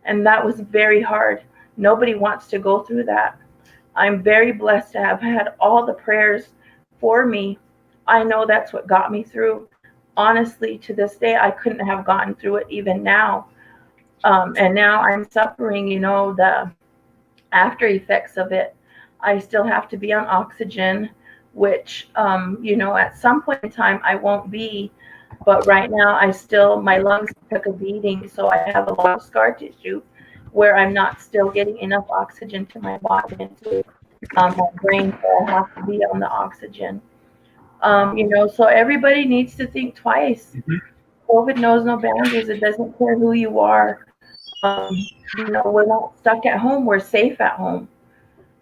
[SPEAKER 3] and that was very hard. Nobody wants to go through that. I'm very blessed to have had all the prayers for me. I know that's what got me through. Honestly, to this day, I couldn't have gotten through it even now. And now I'm suffering, the after effects of it. I still have to be on oxygen, which, at some point in time I won't be. But right now, my lungs took a beating. So I have a lot of scar tissue where I'm not still getting enough oxygen to my body and to my brain. So I have to be on the oxygen. So everybody needs to think twice. COVID knows no boundaries. It doesn't care who you are. We're not stuck at home. We're safe at home.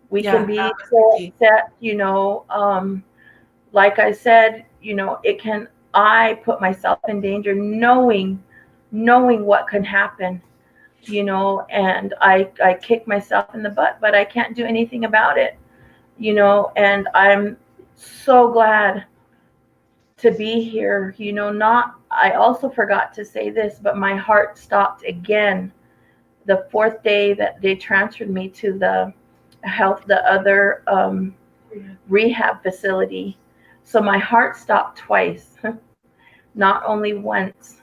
[SPEAKER 3] We can be so upset, like I said, I put myself in danger knowing what can happen, and I kick myself in the butt, but I can't do anything about it, and I'm so glad to be here. I also forgot to say this, but my heart stopped again the 4th day that they transferred me to the other rehab facility. So my heart stopped twice, not only once.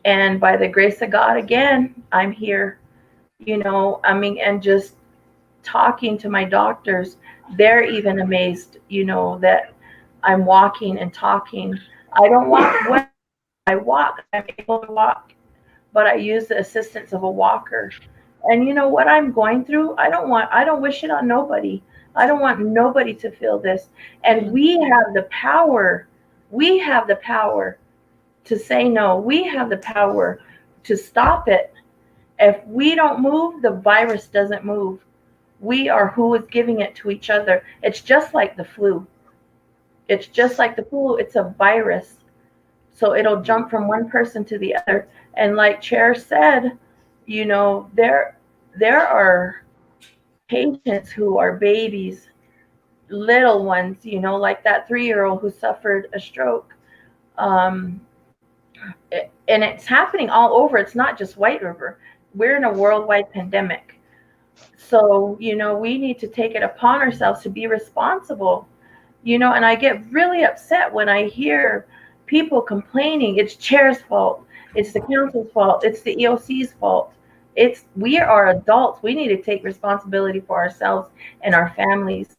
[SPEAKER 3] And by the grace of God, again, I'm here, and just talking to my doctors, they're even amazed, that I'm walking and talking. I don't walk well. I walk. I'm able to walk, but I use the assistance of a walker. And what I'm going through, I don't wish it on nobody. I don't want nobody to feel this. And we have the power. We have the power to say no. We have the power to stop it. If we don't move, the virus doesn't move. We are who is giving it to each other. It's just like the flu. It's just like the flu. It's a virus. So it'll jump from one person to the other. And like Chair said, there are patients who are babies, little ones, like that 3-year-old who suffered a stroke. And it's happening all over. It's not just White River. We're in a worldwide pandemic. So, we need to take it upon ourselves to be responsible, and I get really upset when I hear people complaining it's Chair's fault, it's the council's fault, it's the EOC's fault. We are adults. We need to take responsibility for ourselves and our families.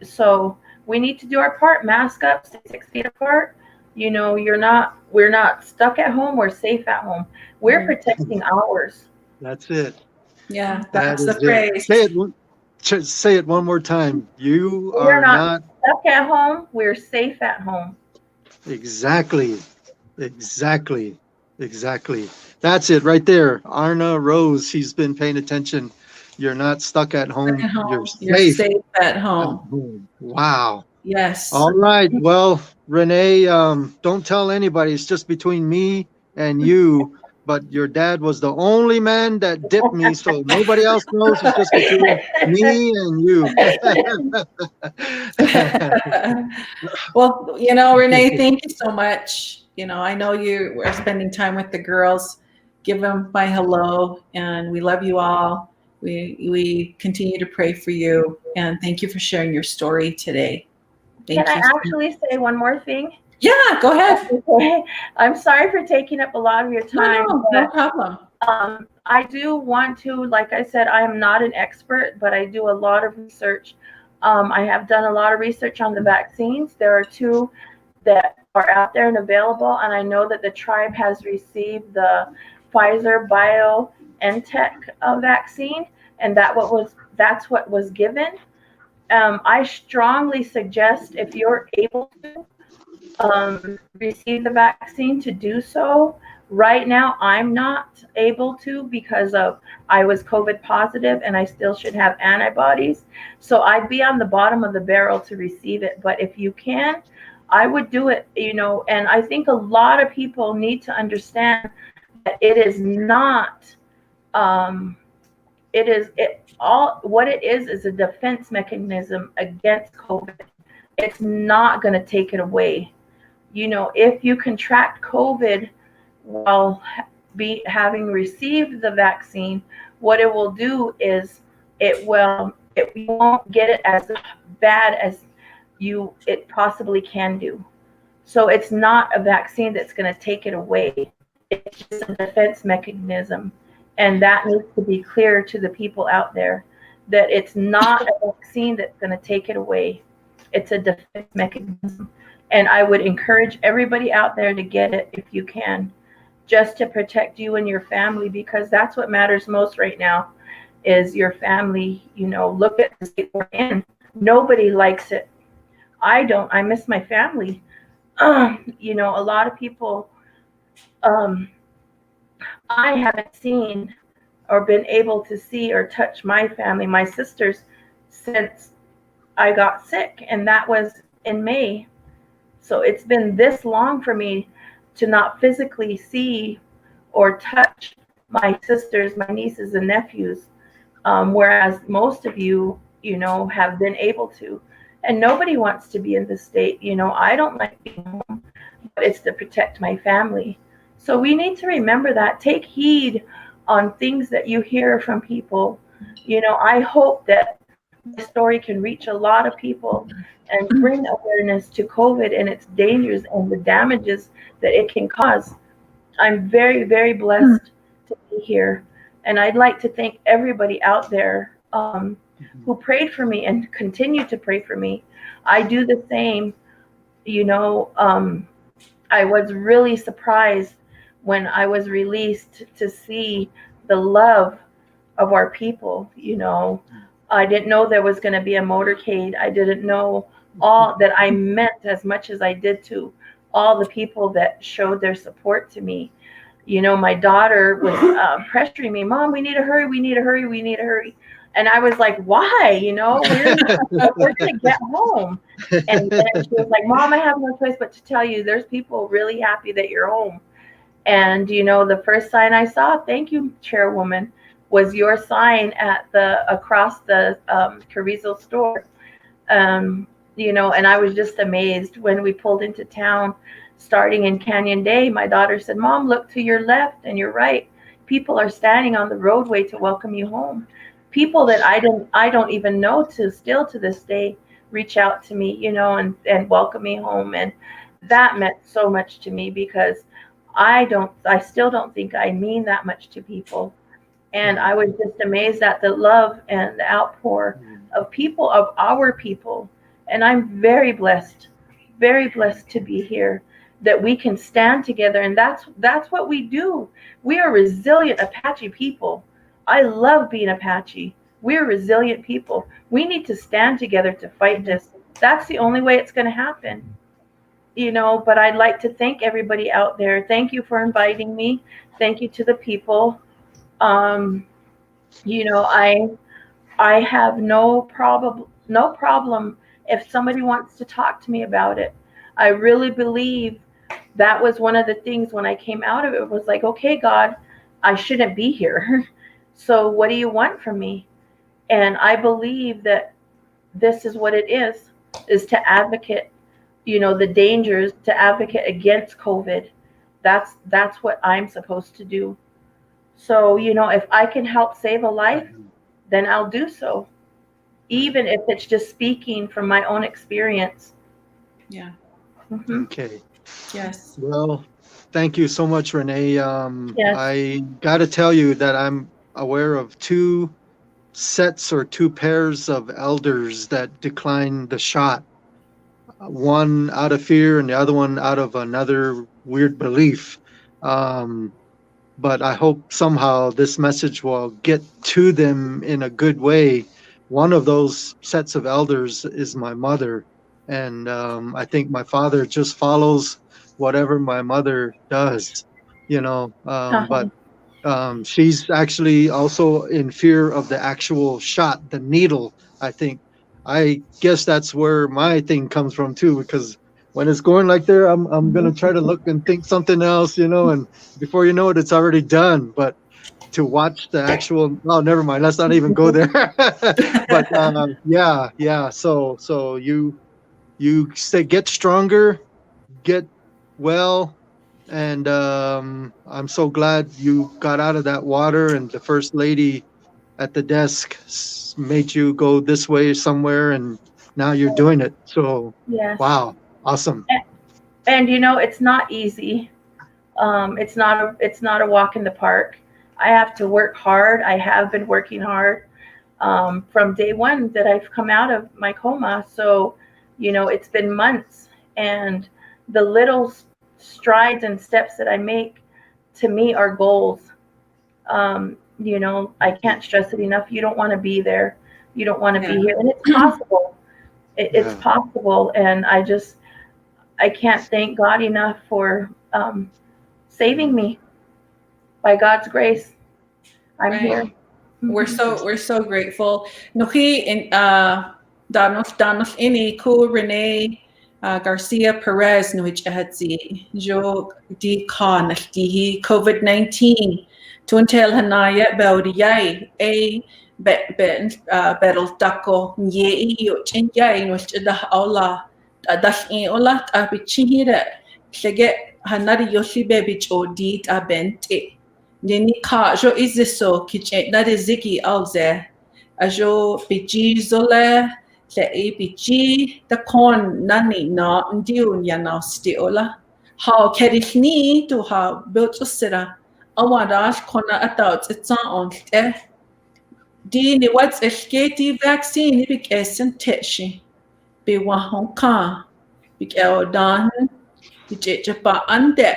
[SPEAKER 3] So we need to do our part. Mask up, stay 6 feet apart. We're not stuck at home. We're safe at home. We're protecting ours.
[SPEAKER 1] That's it.
[SPEAKER 2] Yeah,
[SPEAKER 1] That
[SPEAKER 2] that's the
[SPEAKER 1] is
[SPEAKER 2] phrase.
[SPEAKER 1] it. Say it one more time. You
[SPEAKER 3] We're
[SPEAKER 1] are not
[SPEAKER 3] stuck at home. We're safe at home.
[SPEAKER 1] exactly. That's it right there. Arna Rose, she's been paying attention. You're not stuck at home.
[SPEAKER 2] At home.
[SPEAKER 1] You're
[SPEAKER 2] You're
[SPEAKER 1] safe
[SPEAKER 2] safe at
[SPEAKER 1] at
[SPEAKER 2] home.
[SPEAKER 1] home. Wow.
[SPEAKER 2] Yes.
[SPEAKER 1] All right. Well, Renee, don't tell anybody. It's just between me and you. But your dad was the only man that dipped me, so nobody else knows. It's just between me and you.
[SPEAKER 2] Well, Renee, thank you so much. I know you are spending time with the girls. Give them my hello, and we love you all. We continue to pray for you, and thank you for sharing your story today. Thank
[SPEAKER 3] Can
[SPEAKER 2] you.
[SPEAKER 3] I actually say one more thing?
[SPEAKER 2] Yeah, go ahead.
[SPEAKER 3] Okay. I'm sorry for taking up a lot of your time.
[SPEAKER 2] No problem.
[SPEAKER 3] I do want to, like I said, I am not an expert, but I do a lot of research. I have done a lot of research on the vaccines. There are 2 that are out there and available, and I know that the tribe has received the Pfizer BioNTech vaccine, and that's what was given. I strongly suggest, if you're able to receive the vaccine, to do so. Right now, I'm not able to because I was COVID positive and I still should have antibodies. So I'd be on the bottom of the barrel to receive it. But if you can, I would do it, and I think a lot of people need to understand that it is not, what it is a defense mechanism against COVID. It's not going to take it away. If you contract COVID while having received the vaccine, what it will do is it won't get it as bad as it possibly can do. So it's not a vaccine that's going to take it away. It's just a defense mechanism. And that needs to be clear to the people out there, that it's not a vaccine that's going to take it away. It's a defense mechanism. And I would encourage everybody out there to get it if you can, just to protect you and your family, because that's what matters most right now is your family. Look at the state we're in. Nobody likes it. I don't. I miss my family. A lot of people, I haven't seen or been able to see or touch my family, my sisters, since I got sick, and that was in May. So it's been this long for me to not physically see or touch my sisters, my nieces and nephews, whereas most of you, have been able to. And nobody wants to be in this state. I don't like being home, but it's to protect my family. So we need to remember that. Take heed on things that you hear from people. I hope that my story can reach a lot of people and bring awareness to COVID and its dangers and the damages that it can cause. I'm very, very blessed to be here. And I'd like to thank everybody out there who prayed for me and continue to pray for me. I do the same. You know, I was really surprised when I was released to see the love of our people. You know, I didn't know there was going to be a motorcade. I didn't know all that I meant as much as I did to all the people that showed their support to me. You know, my daughter was pressuring me, Mom, we need to hurry, we need to hurry, we need to hurry. And I was like, why? You know, we're going to get home. And then she was like, Mom, I have no choice but to tell you, there's people really happy that you're home. And, you know, the first sign I saw, thank you, Chairwoman, was your sign at across the Carrizo store. You know, and I was just amazed when we pulled into town, starting in Canyon Day. My daughter said, Mom, look to your left and your right. People are standing on the roadway to welcome you home. People that I don't even know still to this day reach out to me, you know, and welcome me home. And that meant so much to me because I still don't think I mean that much to people. And I was just amazed at the love and the outpour of people, of our people. And I'm very blessed to be here, that we can stand together. And that's what we do. We are resilient Apache people. I love being Apache. We're resilient people. We need to stand together to fight this. That's the only way it's going to happen. You know, but I'd like to thank everybody out there. Thank you for inviting me. Thank you to the people. You know, I have no problem if somebody wants to talk to me about it. I really believe that was one of the things when I came out of it, was like, okay, God, I shouldn't be here. So what do you want from me? And I believe that this is what it is to advocate, you know, the dangers, to advocate against COVID. That's what I'm supposed to do. So, you know, if I can help save a life, then I'll do so, even if it's just speaking from my own experience.
[SPEAKER 2] Yeah.
[SPEAKER 1] Okay.
[SPEAKER 2] Yes.
[SPEAKER 1] Well, thank you so much, Renee.
[SPEAKER 3] Yes.
[SPEAKER 1] I got to tell you that I'm aware of two pairs of elders that declined the shot. One out of fear and the other one out of another weird belief. But I hope somehow this message will get to them in a good way. One of those sets of elders is my mother. And I think my father just follows whatever my mother does, you know. But she's actually also in fear of the actual shot, the needle, I think. I guess that's where my thing comes from too, because when it's going like there, I'm gonna try to look and think something else, you know, and before you know it, it's already done. But to watch the actual, oh, never mind, let's not even go there. But yeah. So you say get stronger, get well, and I'm so glad you got out of that water, and the first lady at the desk made you go this way somewhere, and now you're doing it. So
[SPEAKER 3] Yes.
[SPEAKER 1] wow, awesome.
[SPEAKER 3] And you know, it's not easy. It's not a walk in the park. I have to work hard. I have been working hard from day one that I've come out of my coma. So, you know, it's been months, and the little strides and steps that I make, to me, are goals. You know, I can't stress it enough. You don't want to be there. You don't want to be here. And it's possible. It's possible. And I can't thank God enough for saving me. By God's grace, I'm here.
[SPEAKER 2] We're so grateful. Nohi in Danos ini ku Renee Garcia Perez no ichahatsi jo di con di COVID-19 tuntel hanaya baudiyai a battle tako ye yo chenjai no chida Allah das in Allah abichihira sege hanari yoshi baby chodi abente Nini ka jo iziso kiche that is Ziki alze ajo biji zole le e biji the con nani na ndiu ya na stiola how kerihni to how built usira awadash kona atout it's on di ni what's escati vaccine big esen teshi be wa honka big eldan big pa ande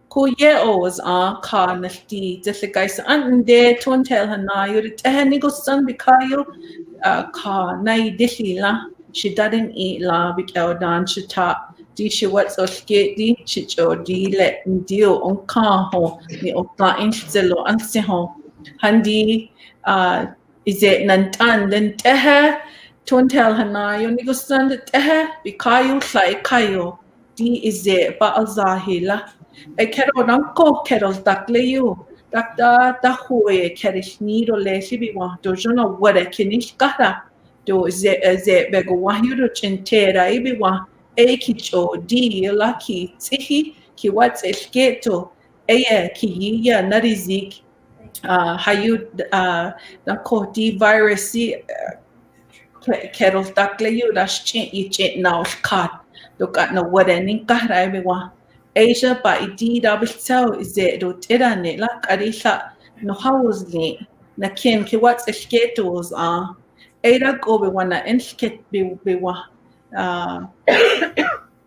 [SPEAKER 2] ko ye was ka nafti the guys ande ton tell hana you tehni go san bikayo ka nai dishi la she didn't eat la big eldan she ta di she what's escati she jodi le ndio on ka ho ni o ta in zelo an se ho handi is it nantan then tehe ton tell hana yo ni gustan tehe bikayo sai kayo di is it ba azahila e kero nanko kero takleyu takta ta hoye kerish ni ro le shi bi wa do jona wada kinish kara do ze bego wa yuro chentera ibi wa e kicho di la ki tsihi ki what's esketo e ki ya narizik hayu nako di virus kettle takleyu das chen i chen now kat do kat na wada nin kara ibi wa Asia ba idi da bisau is it do tera ne la karisa no house ne na ken ki what's esketos era go be wana ensket be wa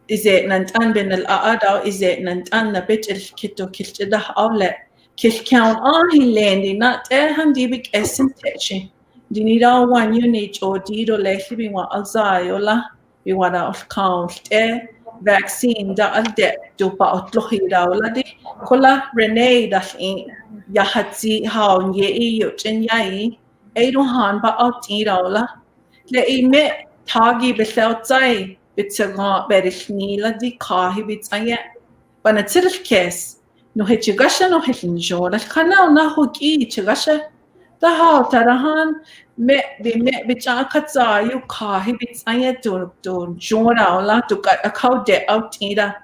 [SPEAKER 2] is it nantan ben al aada is it nantan na bit esketo kilchida outlet kish count hi lendi not handi big esentechi dinida one unit or dido le be wa alzayola be wana of count vaccine da alde do pa otlohi da wala di kola Renee da ya hatsi how ye yo chen yai e do han ba out da wala le e me tagi be outside bit saga berishni la di kahi bit aya bana tirf kes no he chigasha no he njora kana na hoki chigasha da ha tarahan me bicha katsa yu kahi bit aya to jora wala to kat account de out ida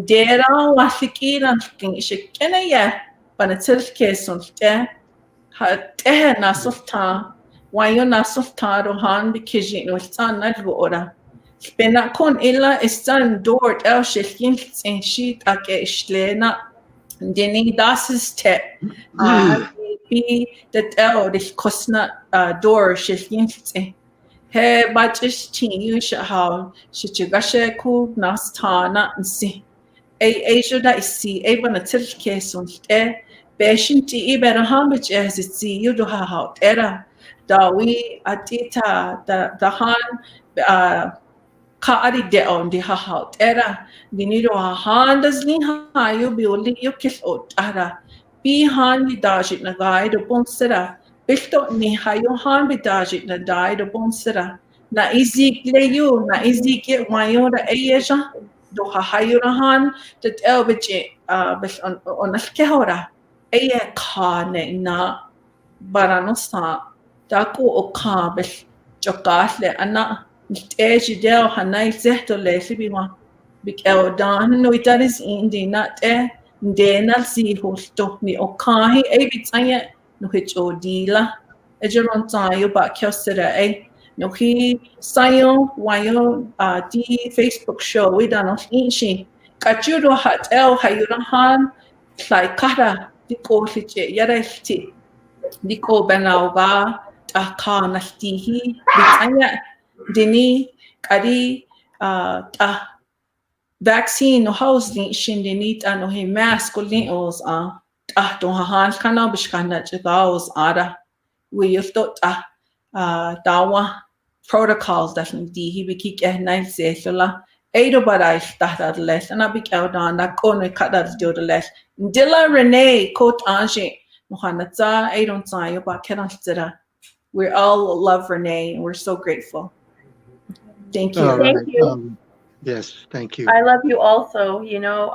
[SPEAKER 2] dera wasiki na king shikena ya bana tirf kes on te ha te na softa wayo na softa rohan bikiji no san na ora Spena kon illa istan dort el shifkin sin shit ake ishlena dini das ist te bi that el dis kosna door shifkin sin he bachis tin you shahal shichigashe ku nastana nsi asia da isi bana tilke sun te beshinti ibera hambich as it see you do ha era da we atita da han kaari de on di ha era diniro han das ni ha yo bioli yo kis ot ara bi han bi dajit na gai do bonsera bifto ni ha yo han bi dajit na dai do bonsera na izik le yo na izik ke wayo da ayesha do ha yo han dat elbije bis on ke hora aye khane na baranosa da ko o kha bis chokasle ana Niteji del hanai zehto le sibiwa bik eldan no itaris indi not ndena si hosto ni okahi bitanya no hicho dila ejeron tayo ba kyosera no hi sayo wayo di Facebook show we done of inchi kachuro hat el hayurahan klai kara diko hiche yaresti diko benauva ta nastihi bitanya dini kari vaccine no housing shindinit no he mask os to han kana bishkana chagaos ara we yufto dawa protocols that di he bikik nine sesula edo barai started less and abik eldan na kono kada do the less dilla Renee coat anje mohanatza edon sayo ba kenan tsira we all love Renee and we're so grateful. Thank you.
[SPEAKER 1] All right.
[SPEAKER 3] Thank you.
[SPEAKER 1] Yes, thank you.
[SPEAKER 3] I love you also. You know,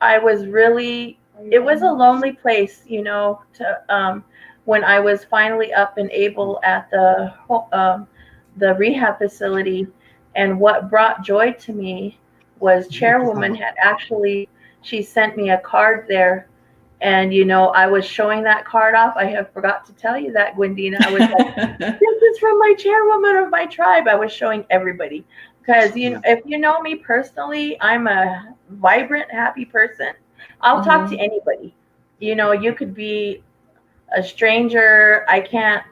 [SPEAKER 3] I was really, it was a lonely place, you know, to when I was finally up and able at the rehab facility. And what brought joy to me was Chairwoman had actually, she sent me a card there, And I was showing that card off. I have forgot to tell you that, Gwendena. I was like, this is from my chairwoman of my tribe. I was showing everybody because if you know me personally, I'm a vibrant, happy person. I'll talk to anybody. You could be a stranger. I can't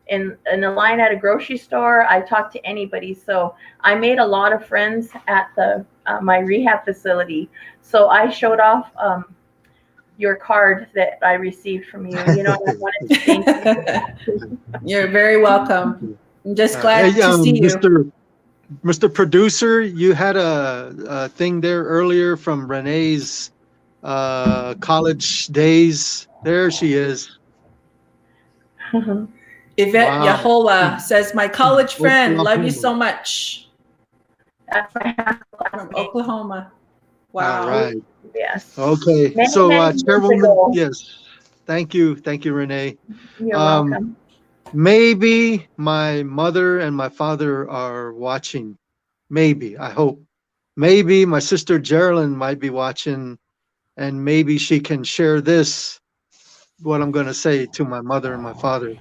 [SPEAKER 3] in a line at a grocery store. I talk to anybody. So I made a lot of friends at the my rehab facility. So I showed off your card that I received from you. I wanted to thank you.
[SPEAKER 2] You're very welcome. I'm just glad
[SPEAKER 1] Hey,
[SPEAKER 2] to see you.
[SPEAKER 1] Mr. Producer, you had a thing there earlier from Renee's college days. There she is.
[SPEAKER 2] Yvette
[SPEAKER 1] Wow.
[SPEAKER 2] Yahola says, my college friend, love you
[SPEAKER 1] Oklahoma.
[SPEAKER 2] so much.
[SPEAKER 3] That's my
[SPEAKER 2] From Oklahoma. Wow.
[SPEAKER 1] All right.
[SPEAKER 3] Yes.
[SPEAKER 1] Okay.
[SPEAKER 3] Many,
[SPEAKER 1] So,
[SPEAKER 3] many years
[SPEAKER 1] Chairwoman,
[SPEAKER 3] ago.
[SPEAKER 1] yes. Thank you, Renee.
[SPEAKER 3] You're welcome.
[SPEAKER 1] Maybe my mother and my father are watching. Maybe, I hope. Maybe my sister Geraldine might be watching, and maybe she can share this, what I'm going to say to my mother and my father.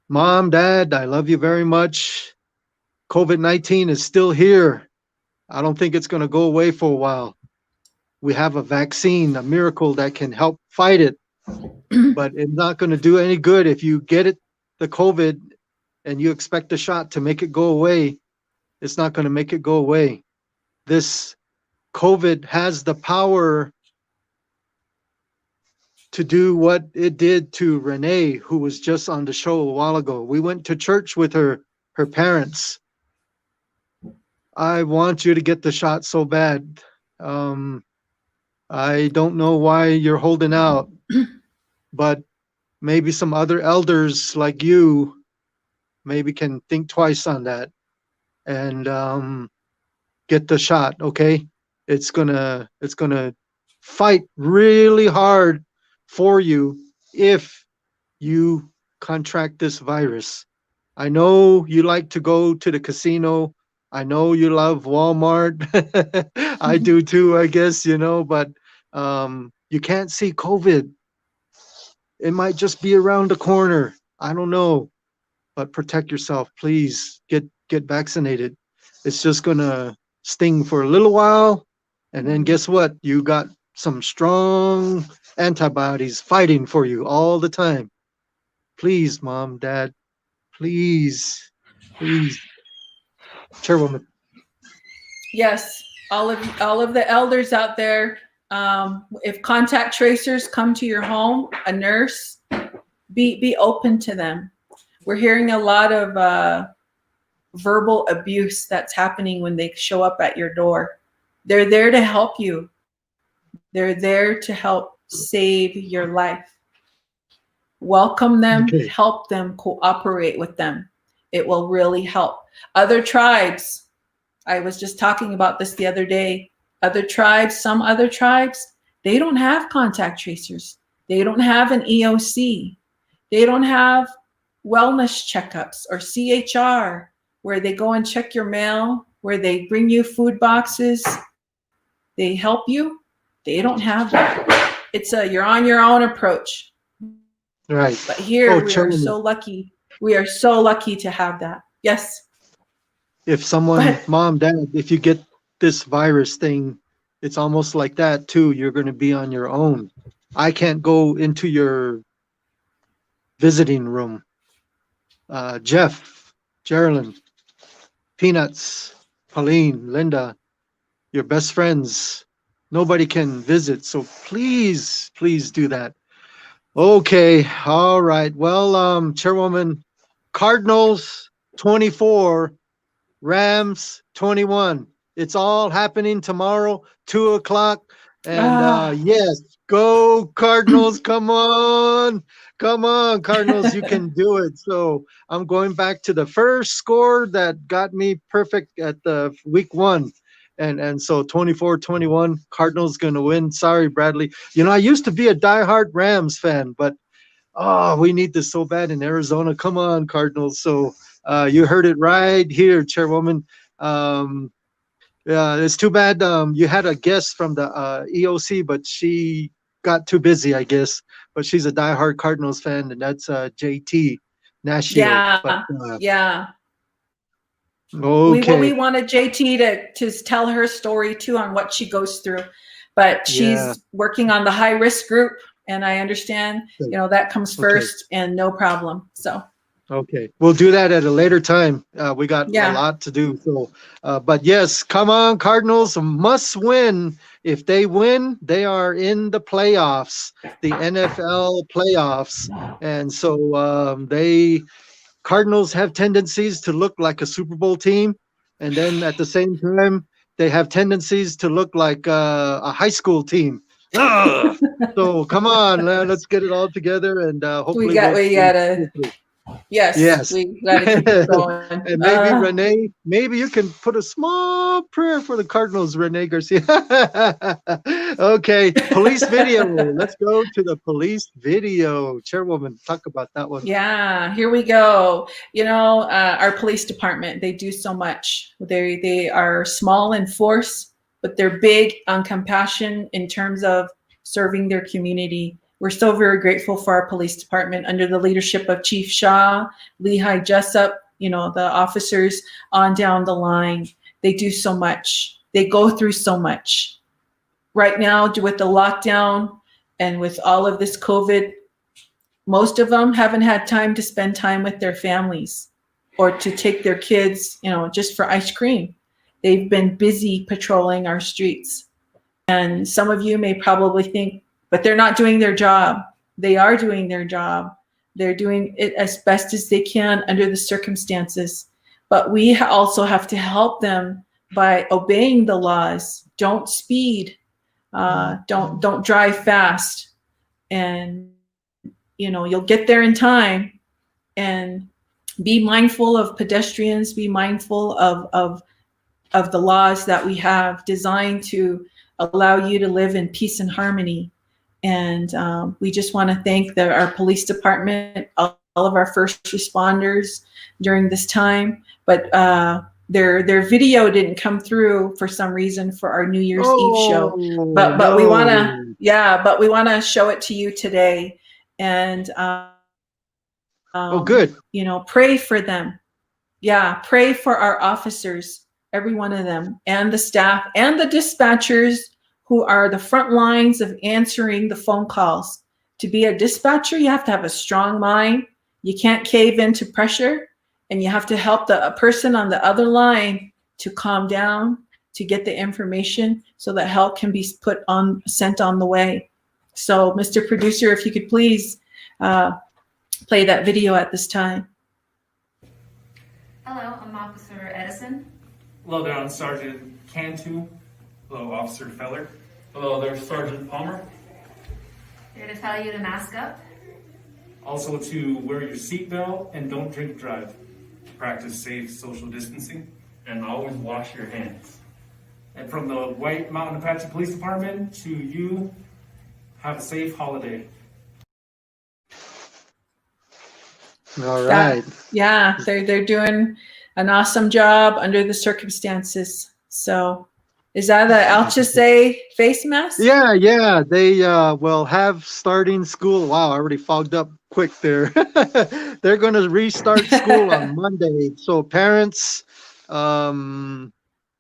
[SPEAKER 1] Mom, Dad, I love you very much. COVID-19 is still here. I don't think it's going to go away for a while. We have a vaccine, a miracle that can help fight it, but it's not going to do any good if you get it, the COVID, and you expect a shot to make it go away. It's not going to make it go away. This COVID has the power to do what it did to Renee, who was just on the show a while ago. We went to church with her parents. I want you to get the shot so bad. I don't know why you're holding out, but maybe some other elders like you maybe can think twice on that and get the shot. Okay, it's gonna fight really hard for you if you contract this virus. I know you like to go to the casino. I know you love Walmart. I do too, I guess, but you can't see COVID. It might just be around the corner. I don't know, but protect yourself, please. Get vaccinated. It's just gonna sting for a little while, and then guess what? You got some strong antibodies fighting for you all the time. Please, Mom, Dad, please, please. Chairwoman.
[SPEAKER 2] Yes, all of the elders out there, if contact tracers come to your home, a nurse, be open to them. We're hearing a lot of verbal abuse that's happening when they show up at your door. They're there to help you. They're there to help save your life. Welcome them,
[SPEAKER 1] Okay.
[SPEAKER 2] help them, cooperate with them. It will really help. Other tribes, I was just talking about this the other day. Some other tribes, they don't have contact tracers. They don't have an EOC. They don't have wellness checkups or CHR, where they go and check your mail, where they bring you food boxes. They help you. They don't have that. It's a you're on your own approach.
[SPEAKER 1] Right.
[SPEAKER 2] But here we are
[SPEAKER 1] Chairwoman,
[SPEAKER 2] so lucky. We are so lucky to have that. Yes.
[SPEAKER 1] if someone, Mom, Dad, if you get this virus thing, it's almost like that too. You're going to be on your own. I can't go into your visiting room. Jeff, Geraldine, Peanuts, Pauline, Linda, your best friends, nobody can visit. So please, please do that. Okay. All right. Well, Chairwoman, Cardinals 24, Rams 21. It's all happening tomorrow, 2:00. And yes, go Cardinals. Come on. Come on, Cardinals. You can do it. So I'm going back to the first score that got me perfect at the week 1. And so 24-21, Cardinals going to win. Sorry, Bradley. I used to be a diehard Rams fan, but we need this so bad in Arizona. Come on, Cardinals. So you heard it right here, Chairwoman. Yeah, it's too bad you had a guest from the EOC, but she got too busy, I guess. But she's a diehard Cardinals fan, and that's JT Nashio. But
[SPEAKER 2] Yeah, yeah. We
[SPEAKER 1] okay,
[SPEAKER 2] wanted JT to tell her story too on what she goes through, but
[SPEAKER 1] yeah,
[SPEAKER 2] she's working on the high risk group, and I understand, that comes
[SPEAKER 1] okay.
[SPEAKER 2] first, and no problem. So
[SPEAKER 1] Okay, we'll do that at a later time. We got a
[SPEAKER 2] yeah,
[SPEAKER 1] lot to do. So, but yes, come on, Cardinals must win. If they win, they are in the playoffs, the NFL playoffs. And so Cardinals have tendencies to look like a Super Bowl team, and then at the same time, they have tendencies to look like a high school team. Ugh. So come on, let's get it all together, and hopefully we'll
[SPEAKER 2] we
[SPEAKER 1] pull
[SPEAKER 2] gotta,
[SPEAKER 1] through.
[SPEAKER 2] yes,
[SPEAKER 1] Yes.
[SPEAKER 2] we gotta keep it going.
[SPEAKER 1] And maybe Renee, maybe you can put a small prayer for the Cardinals, Renee Garcia. Okay, police video. Let's go to the police video. Chairwoman, talk about that one.
[SPEAKER 2] Yeah, here we go. Our police department, they do so much. They are small in force, but they're big on compassion in terms of serving their community. We're so very grateful for our police department under the leadership of Chief Shaw, Lehigh Jessup, the officers on down the line. They do so much. They go through so much. Right now, with the lockdown and with all of this COVID, most of them haven't had time to spend time with their families or to take their kids, just for ice cream. They've been busy patrolling our streets. And some of you may probably think, but they're not doing their job. They are doing their job. They're doing it as best as they can under the circumstances. But we also have to help them by obeying the laws. Don't speed. Don't drive fast. And you'll get there in time, and be mindful of pedestrians, be mindful of the laws that we have designed to allow you to live in peace and harmony. And we just want to thank our police department, all of our first responders during this time. But their video didn't come through for some reason for our New Year's Eve show. But we want to show it to you today. And
[SPEAKER 1] Good.
[SPEAKER 2] Pray for them. Yeah, pray for our officers, every one of them, and the staff and the dispatchers who are the front lines of answering the phone calls. To be a dispatcher, you have to have a strong mind. You can't cave into pressure, and you have to help a person on the other line to calm down, to get the information so that help can be sent on the way. So, Mr. Producer, if you could please play that video at this time.
[SPEAKER 4] Hello, I'm Officer Edison.
[SPEAKER 5] Hello there, I'm Sergeant Cantu. Hello, Officer Feller. Hello there, Sergeant Palmer.
[SPEAKER 4] Here to tell you to mask up.
[SPEAKER 5] Also to wear your seatbelt and don't drink drive. Practice safe social distancing and always wash your hands. And from the White Mountain Apache Police Department to you, have a safe holiday.
[SPEAKER 1] All right.
[SPEAKER 2] They're doing an awesome job under the circumstances. So, is that a Alchese face mask?
[SPEAKER 1] Yeah. They will have starting school. Wow, I already fogged up quick there. They're going to restart school on Monday. So parents,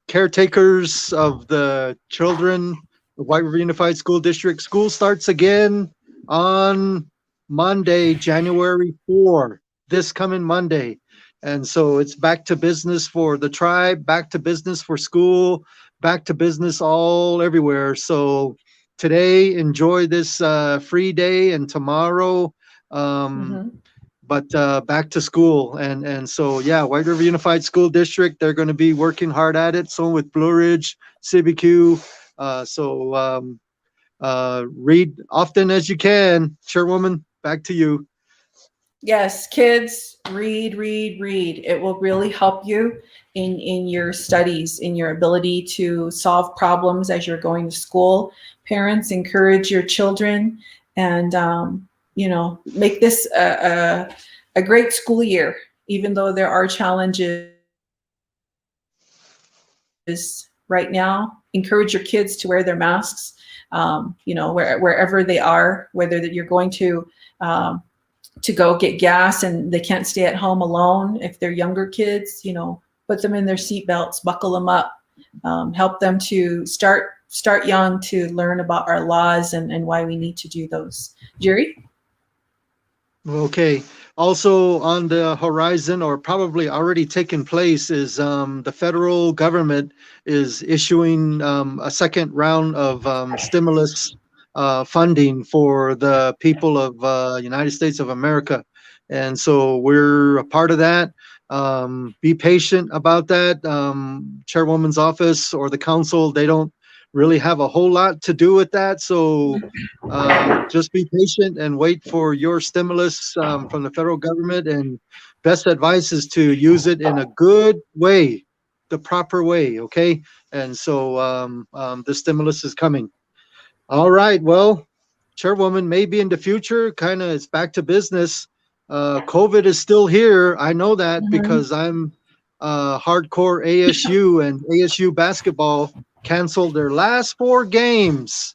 [SPEAKER 1] caretakers of the children, the White River Unified School District, school starts again on Monday, January 4, this coming Monday. And so it's back to business for the tribe, back to business for school, back to business all everywhere. So today, enjoy this free day, and tomorrow, but back to school. And so, yeah, White River Unified School District, they're going to be working hard at it. So with Blue Ridge, CBQ. Read often as you can. Chairwoman, back to you.
[SPEAKER 2] Yes, kids, read. It will really help you in your studies, in your ability to solve problems as you're going to school. Parents, encourage your children, and make this a great school year, even though there are challenges right now. Encourage your kids to wear their masks. wherever they are, whether that you're going to go get gas and they can't stay at home alone. If they're younger kids, put them in their seatbelts, buckle them up, help them to start young to learn about our laws and why we need to do those. Jerry?
[SPEAKER 1] Okay. Also on the horizon, or probably already taken place, is the federal government is issuing a second round of stimulus funding for the people of United States of America. And so we're a part of that. Be patient about that. Chairwoman's office or the council, they don't really have a whole lot to do with that. So just be patient and wait for your stimulus from the federal government. And best advice is to use it in a good way, the proper way. Okay. And so the stimulus is coming. All right. Well, Chairwoman, maybe in the future, kind of it's back to business. COVID is still here. I know that because I'm hardcore ASU, and ASU basketball canceled their last 4 games.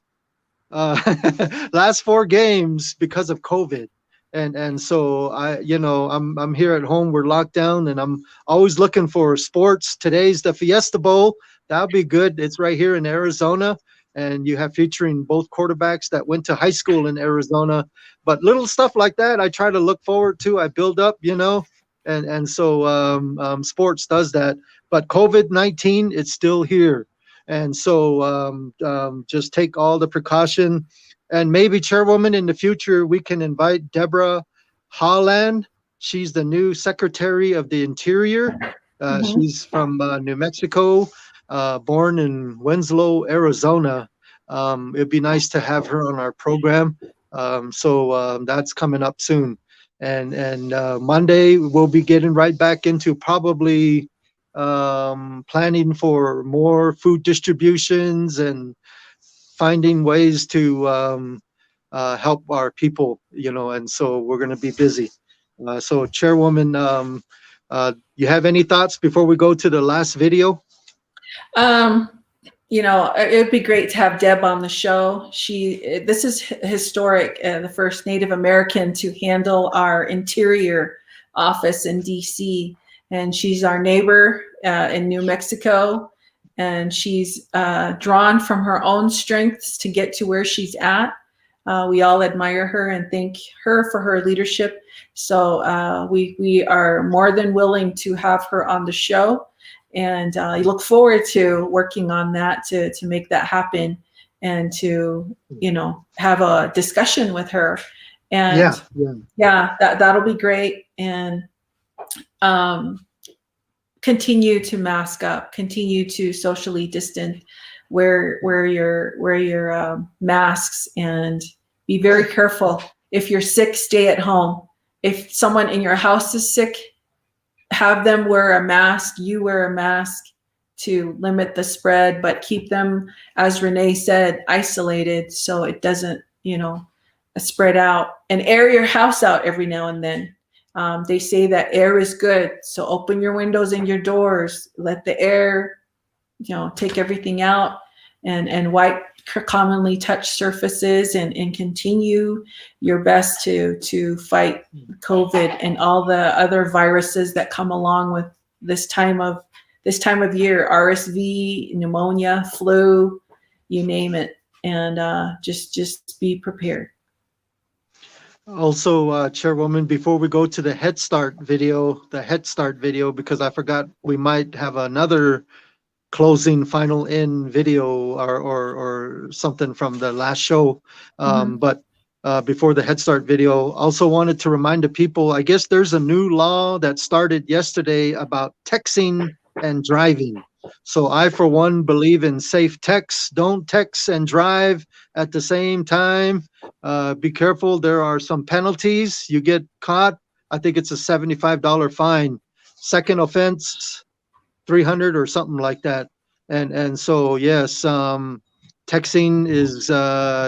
[SPEAKER 1] Last 4 games because of COVID. And so I'm here at home. We're locked down, and I'm always looking for sports. Today's the Fiesta Bowl. That'll be good. It's right here in Arizona, and you have featuring both quarterbacks that went to high school in Arizona. But little stuff like that, I try to look forward to. I build up, and so sports does that. But COVID-19, it's still here. And so just take all the precaution. And maybe, Chairwoman, in the future, we can invite Deborah Holland. She's the new Secretary of the Interior. She's from New Mexico, born in Winslow, Arizona. It'd be nice to have her on our program. So that's coming up soon. And Monday, we'll be getting right back into probably planning for more food distributions and finding ways to help our people, and so we're going to be busy. So Chairwoman, you have any thoughts before we go to the last video?
[SPEAKER 2] It'd be great to have Deb on the show. This is historic, the first Native American to handle our interior office in DC. And she's our neighbor in New Mexico. And she's drawn from her own strengths to get to where she's at. We all admire her and thank her for her leadership. So we are more than willing to have her on the show. And I look forward to working on that to make that happen and to, have a discussion with her. And that'll be great. And continue to mask up, continue to socially distance, wear your masks, and be very careful. If you're sick, stay at home. If someone in your house is sick, have them wear a mask. You wear a mask to limit the spread, but keep them, as Renee said, isolated so it doesn't, spread out. And air your house out every now and then. They say that air is good, so open your windows and your doors. Let the air, take everything out, and wipe commonly touched surfaces, and continue your best to fight COVID and all the other viruses that come along with this time of year. RSV, pneumonia, flu, you name it, and just be prepared.
[SPEAKER 1] Also, Chairwoman, before we go to the Head Start video, because I forgot we might have another closing final in video or something from the last show. But before the Head Start video, also wanted to remind the people, I guess there's a new law that started yesterday about texting and driving. So I, for one, believe in safe text. Don't text and drive at the same time. Be careful. There are some penalties. You get caught, I think it's a $75 fine. Second offense, 300 or something like that. And so, yes, texting is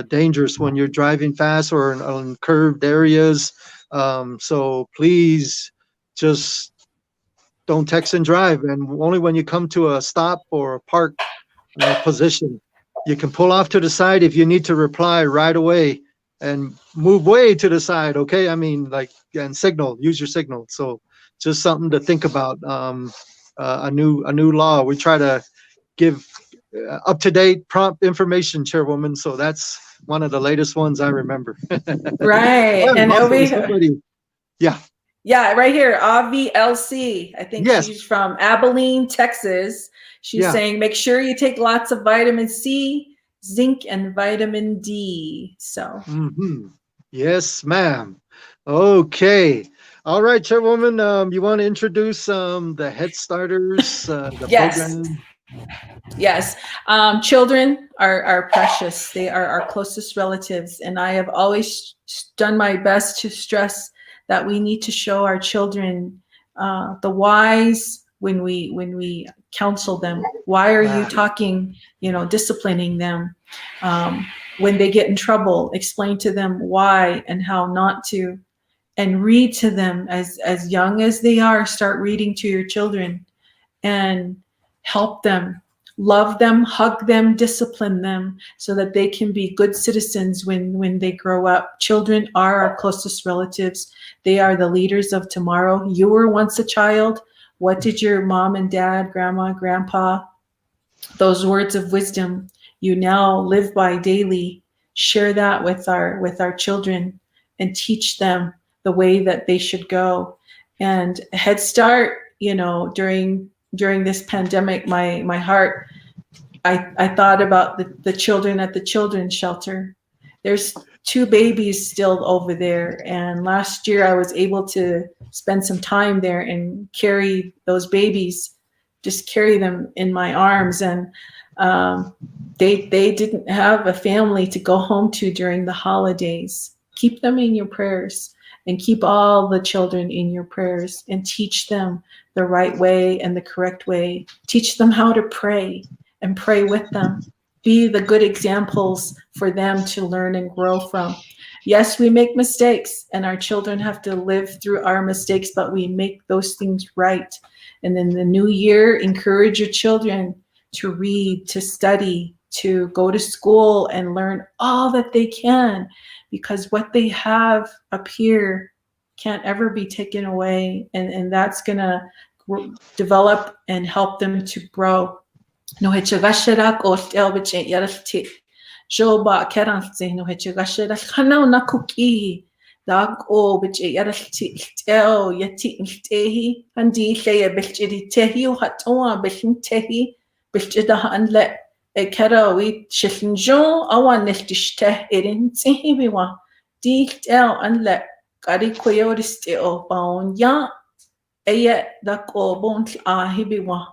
[SPEAKER 1] dangerous when you're driving fast or on curved areas. So please just don't text and drive, and only when you come to a stop or a park position. You can pull off to the side if you need to reply right away and move way to the side. Okay. I mean, like, and signal, use your signal. So just something to think about. A new law. We try to give up-to-date prompt information, Chairwoman. So that's one of the latest ones I remember.
[SPEAKER 2] Right.
[SPEAKER 1] Oh,
[SPEAKER 2] And over
[SPEAKER 1] awesome.
[SPEAKER 2] here,
[SPEAKER 1] Somebody, yeah.
[SPEAKER 2] yeah, right here, AVLC. I think
[SPEAKER 1] Yes.
[SPEAKER 2] she's from Abilene, Texas. She's
[SPEAKER 1] Yeah.
[SPEAKER 2] saying, make sure you take lots of vitamin C, zinc, and vitamin D. So,
[SPEAKER 1] Yes, ma'am. Okay. All right, Chairwoman, you want to introduce the Head Starters, the
[SPEAKER 2] yes.
[SPEAKER 1] program?
[SPEAKER 2] Yes, children are precious. They are our closest relatives, and I have always done my best to stress that we need to show our children the whys when we counsel them. Why are you talking? Disciplining them when they get in trouble. Explain to them why and how not to, and read to them as young as they are. Start reading to your children and help them. Love them, hug them, discipline them so that they can be good citizens when they grow up. Children are our closest relatives. They are the leaders of tomorrow. You were once a child. What did your mom and dad, grandma, grandpa, those words of wisdom you now live by daily? Share that with our children and teach them the way that they should go. And Head Start, during this pandemic, my heart, I thought about the children at the children's shelter. There's 2 babies still over there, and last year I was able to spend some time there and carry those babies, just carry them in my arms, and they didn't have a family to go home to during the holidays. Keep them in your prayers, and keep all the children in your prayers, and teach them the right way and the correct way. Teach them how to pray and pray with them. Be the good examples for them to learn and grow from. Yes, we make mistakes, and our children have to live through our mistakes, but we make those things right. And in the new year, encourage your children to read, to study, to go to school and learn all that they can, because what they have up here can't ever be taken away, and that's gonna develop and help them to grow. No hechagashara ko elbich yarati joba keranti no hechagashara khana na kuki dag o bich yarati el yati tehi handi shaya bichiri tehi hatwa bishin tehi bichida hanle ekara we shishinjo awan nestishte erin tihiwa di el anle kari koyoriste baun ya aya dak o bon ahibiwa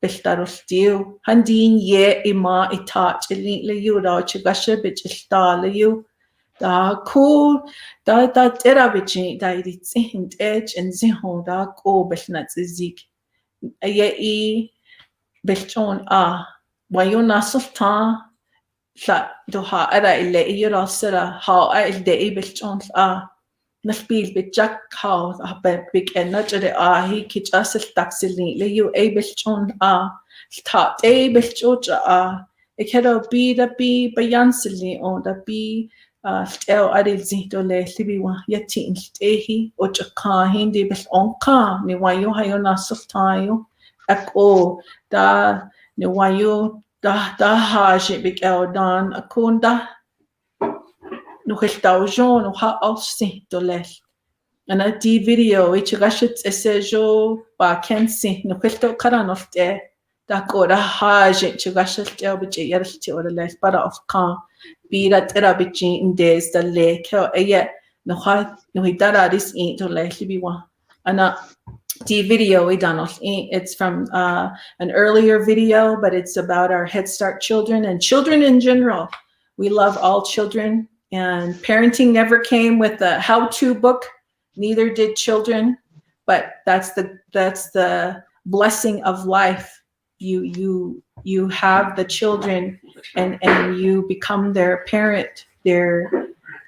[SPEAKER 2] Bistarostiw, handin ye ima itach le you da chigasha bich le you da cool da tera bich da itzind edge and zihon da ko bishnat zik ye bichon wayo nasulta sa doha ara ile yura sira ha de bichon Naspil bitjak how big and not he kitch us a taxi le you able on start able it had be the be by yansili on the be tell adil zito le libiwa yatin stehi or jaka hindi bes on ka ni wayo hayo nasuf tayo ako da ni wayo da haji big el dan akunda no restaujon no ha aussi to les ana di video e chigashit esejo ba kensi no resto karanofte da ko da haje chigashit elbije yarti or les para of kan bira terabici indes da le ke eye no ha no hitara this in to les libiwa ana di video we done it's from an earlier video, but it's about our Head Start children and children in general. We love all children. And parenting never came with a how-to book, neither did children, but that's the blessing of life. You have the children and you become their parent, their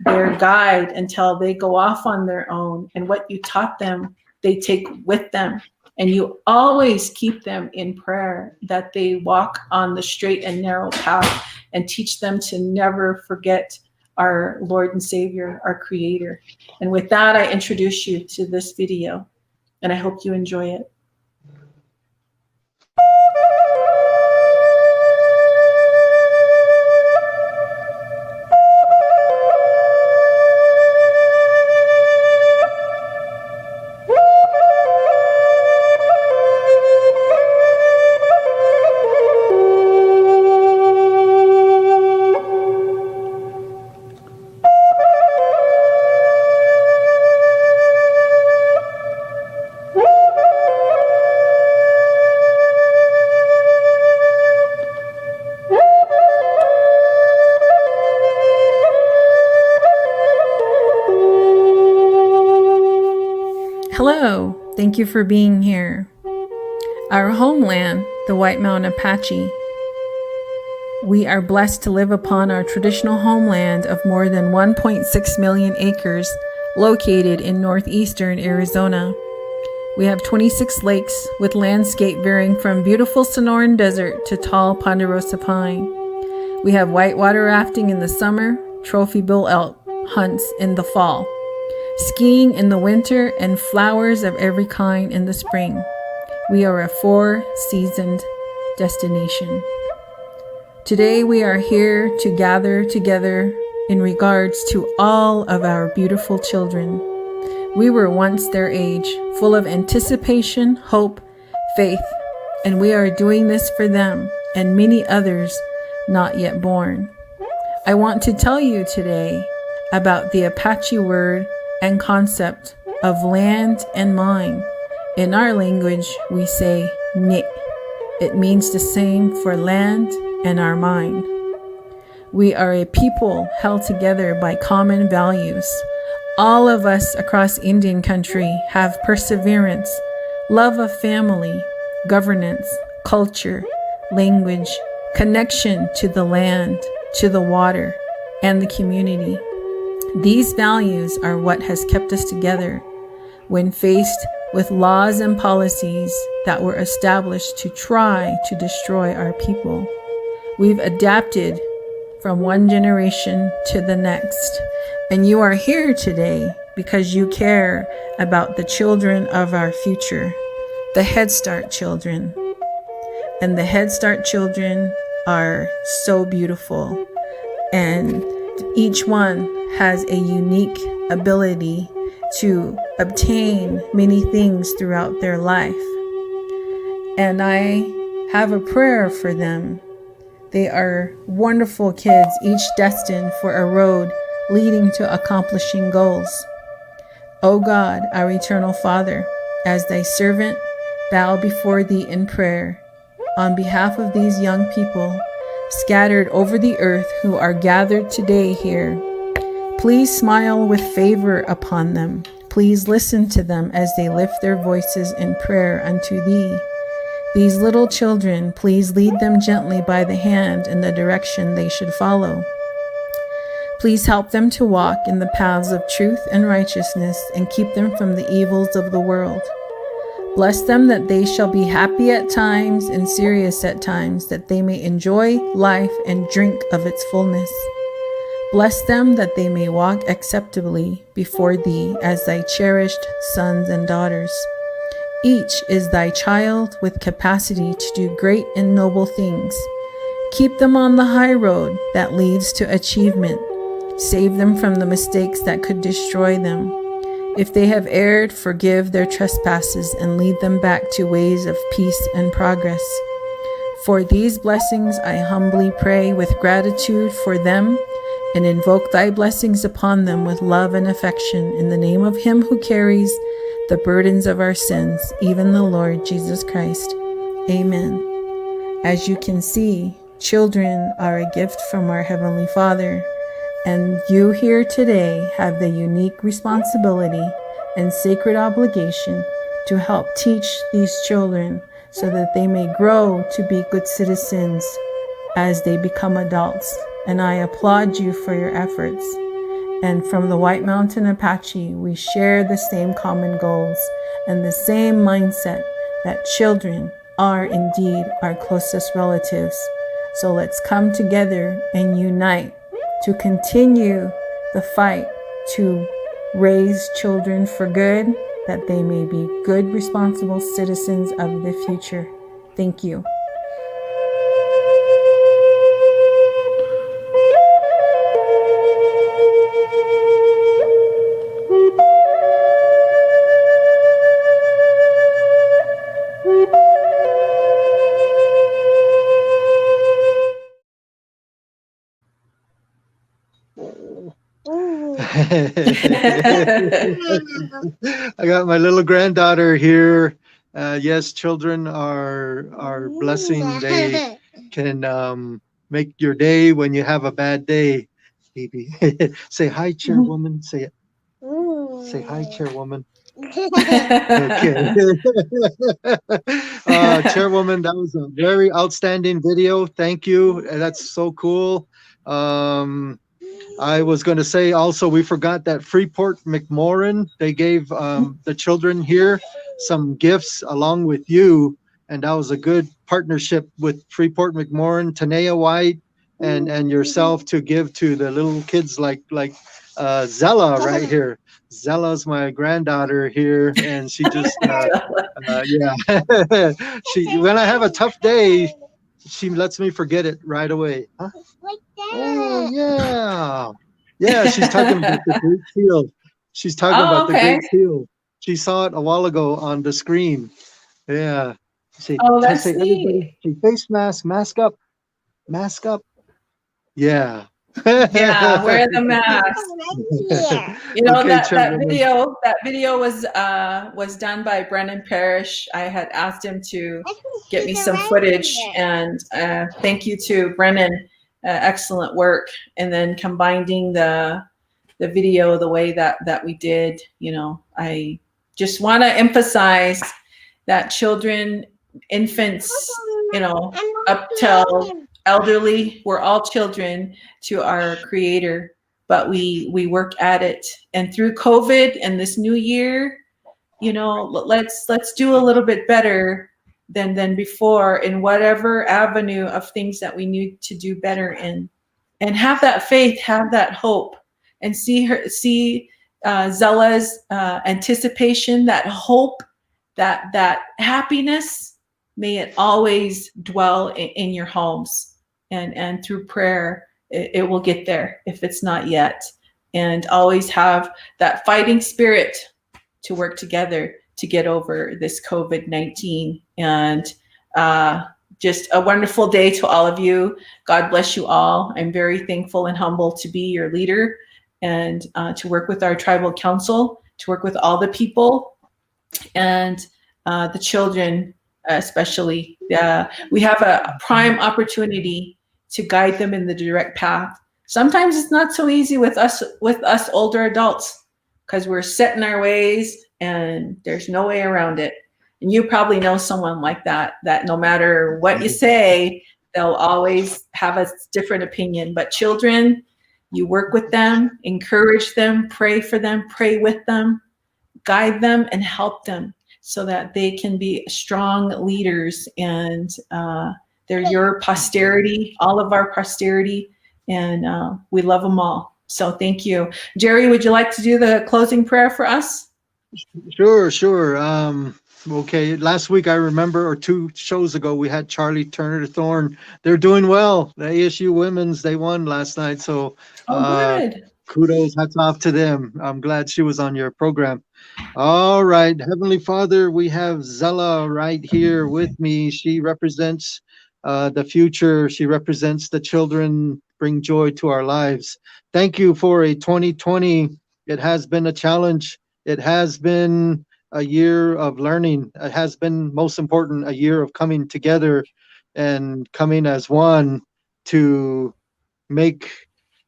[SPEAKER 2] guide until they go off on their own, and what you taught them, they take with them And you always keep them in prayer, that they walk on the straight and narrow path, and teach them to never forget our Lord and Savior, our Creator. And with that, I introduce you to this video, and I hope you enjoy it. Hello, thank you for being here. Our homeland, the White Mountain Apache. We are blessed to live upon our traditional homeland of more than 1.6 million acres located in northeastern Arizona. We have 26 lakes with landscape varying from beautiful Sonoran Desert to tall ponderosa pine. We have whitewater rafting in the summer, trophy bull elk hunts in the fall, skiing in the winter, and flowers of every kind in the spring. We are a four-seasoned destination. Today we are here to gather together in regards to all of our beautiful children. We were once their age, full of anticipation, hope, faith, and we are doing this for them and many others not yet born. I want to tell you today about the Apache word and concept of land and mine. In our language, we say Nit. It means the same for land and our mind. We are a people held together by common values. All of us across Indian country have perseverance, love of family, governance, culture, language, connection to the land, to the water, and the community. These values are what has kept us together when faced with laws and policies that were established to try to destroy our people. We've adapted from one generation to the next, and you are here today because you care about the children of our future, the Head Start children. And the Head Start children are so beautiful, and each one has a unique ability to obtain many things throughout their life. And I have a prayer for them. They are wonderful kids, each destined for a road leading to accomplishing goals. O God, our eternal Father, as thy servant, bow before thee in prayer on behalf of these young people scattered over the earth who are gathered today here. Please smile with favor upon them. Please listen to them as they lift their voices in prayer unto thee. These little children, please lead them gently by the hand in the direction they should follow. Please help them to walk in the paths of truth and righteousness and keep them from the evils of the world. Bless them that they shall be happy at times and serious at times, that they may enjoy life and drink of its fullness. Bless them that they may walk acceptably before thee as thy cherished sons and daughters. Each is thy child with capacity to do great and noble things. Keep them on the high road that leads to achievement. Save them from the mistakes that could destroy them. If they have erred, forgive their trespasses and lead them back to ways of peace and progress. For these blessings I humbly pray with gratitude for them, and invoke thy blessings upon them with love and affection in the name of him who carries the burdens of our sins, even the Lord Jesus Christ. Amen. As you can see, children are a gift from our Heavenly Father, and you here today have the unique responsibility and sacred obligation to help teach these children so that they may grow to be good citizens as they become adults. And I applaud you for your efforts. And from the White Mountain Apache, we share the same common goals and the same mindset that children are indeed our closest relatives. So let's come together and unite to continue the fight to raise children for good, that they may be good, responsible citizens of the future. Thank you.
[SPEAKER 1] I got my little granddaughter here. Yes, children are blessing. They can make your day when you have a bad day. Baby, say hi, Chairwoman. Say it. Say hi, Chairwoman. Okay. Chairwoman, that was a very outstanding video. Thank you. That's so cool. I was going to say also, we forgot that Freeport McMoran, they gave the children here some gifts along with you. And that was a good partnership with Freeport McMoran, Tanea White, and yourself to give to the little kids like Zella right here. Zella's my granddaughter here, and she just, yeah. When I have a tough day, she lets me forget it right away. Huh? Oh, yeah. Yeah, she's talking about the Great Seal. She's talking about the Great Seal. She saw it a while ago on the screen. Yeah. Say,
[SPEAKER 2] That's
[SPEAKER 1] say everybody, say face mask, mask up, mask up. Yeah.
[SPEAKER 2] Yeah, wear the mask. You know,
[SPEAKER 1] Okay,
[SPEAKER 2] that video was done by Brennan Parrish. I had asked him to get me some footage, and thank you to Brennan. Excellent work. And then combining the video the way that we did, you know, I just want to emphasize that children, infants, you know, up till elderly, we're all children to our Creator, but we work at it. And through COVID and this new year, you know, let's do a little bit better than before in whatever avenue of things that we need to do better in, and have that faith, have that hope, and see Zella's anticipation, that hope, that happiness. May it always dwell in your homes, and through prayer, it will get there if it's not yet. And always have that fighting spirit to work together to get over this COVID-19. And just a wonderful day to all of you. God bless you all. I'm very thankful and humble to be your leader, and to work with our tribal council, to work with all the people and the children especially. We have a prime opportunity to guide them in the direct path. Sometimes it's not so easy with us older adults, because we're set in our ways and there's no way around it. And you probably know someone like that no matter what you say, they'll always have a different opinion. But children, you work with them, encourage them, pray for them, pray with them, guide them, and help them so that they can be strong leaders. And they're your posterity, all of our posterity, and we love them all. So thank you. Jerry, would you like to do the closing prayer for us?
[SPEAKER 1] Sure. Okay, last week I remember, or 2 shows ago, we had Charlie Turner Thorne. They're doing well. The ASU women's, they won last night. So
[SPEAKER 2] Good.
[SPEAKER 1] kudos, hats off to them. I'm glad she was on your program. All right, Heavenly Father, we have Zella right here with me. She represents the future. She represents the children, bring joy to our lives. Thank you for a 2020. It has been a challenge. It has been a year of learning. It has been, most important, a year of coming together and coming as one to make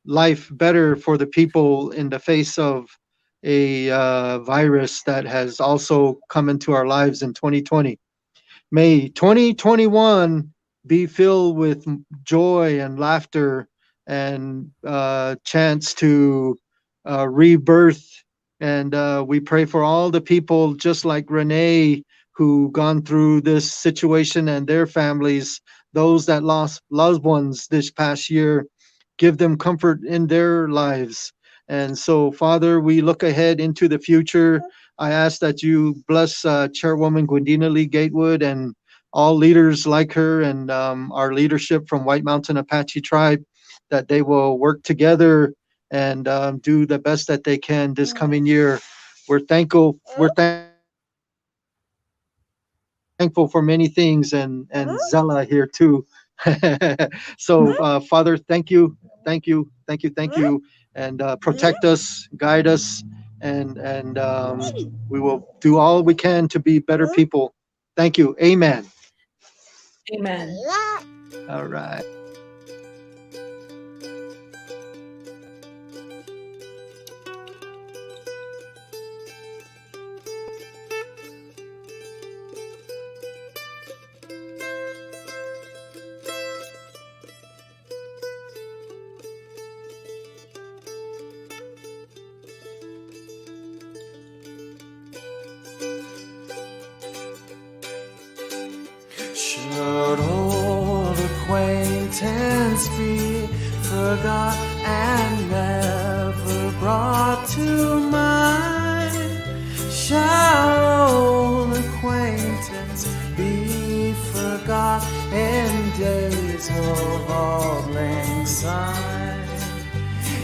[SPEAKER 1] life better for the people in the face of a virus that has also come into our lives in 2020. May 2021 be filled with joy and laughter and chance to rebirth. And we pray for all the people, just like Renee, who gone through this situation and their families, those that lost loved ones this past year. Give them comfort in their lives. And so, Father, we look ahead into the future. I ask that you bless Chairwoman Gwendena Lee-Gatewood and all leaders like her, and our leadership from White Mountain Apache Tribe, that they will work together and do the best that they can this coming year. We're thankful. We're thankful for many things, and Zella here too. So, Father, thank you, and protect us, guide us, and we will do all we can to be better people. Thank you. Amen.
[SPEAKER 2] Amen.
[SPEAKER 1] All right.
[SPEAKER 6] Should old acquaintance be forgot and never brought to mind? Shall old acquaintance be forgot in days of auld lang syne?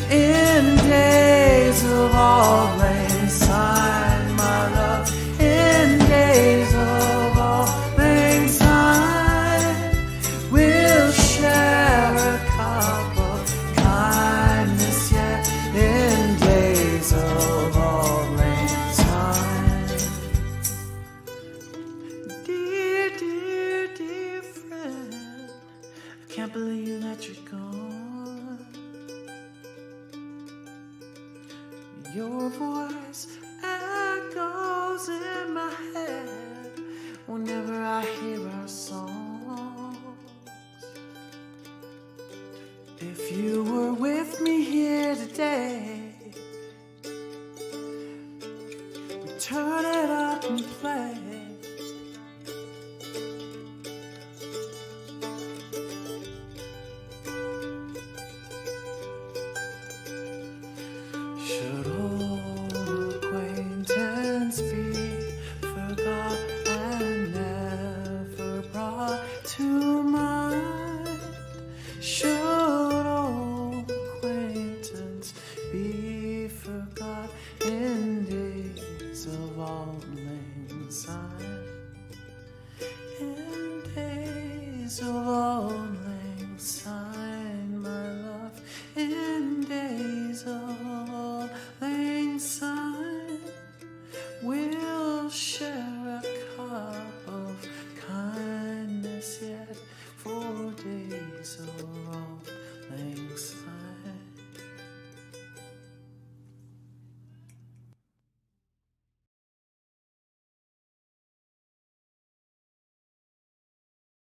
[SPEAKER 6] In days of auld lang syne, my love, in days of auld lang syne, we'll share a cup of kindness yet in days of auld lang syne. Dear, dear, dear friend, I can't believe that you're gone. Your voice echoes in my head whenever I hear our songs. If you were with me here today, we'd turn it up and play. Should old acquaintance be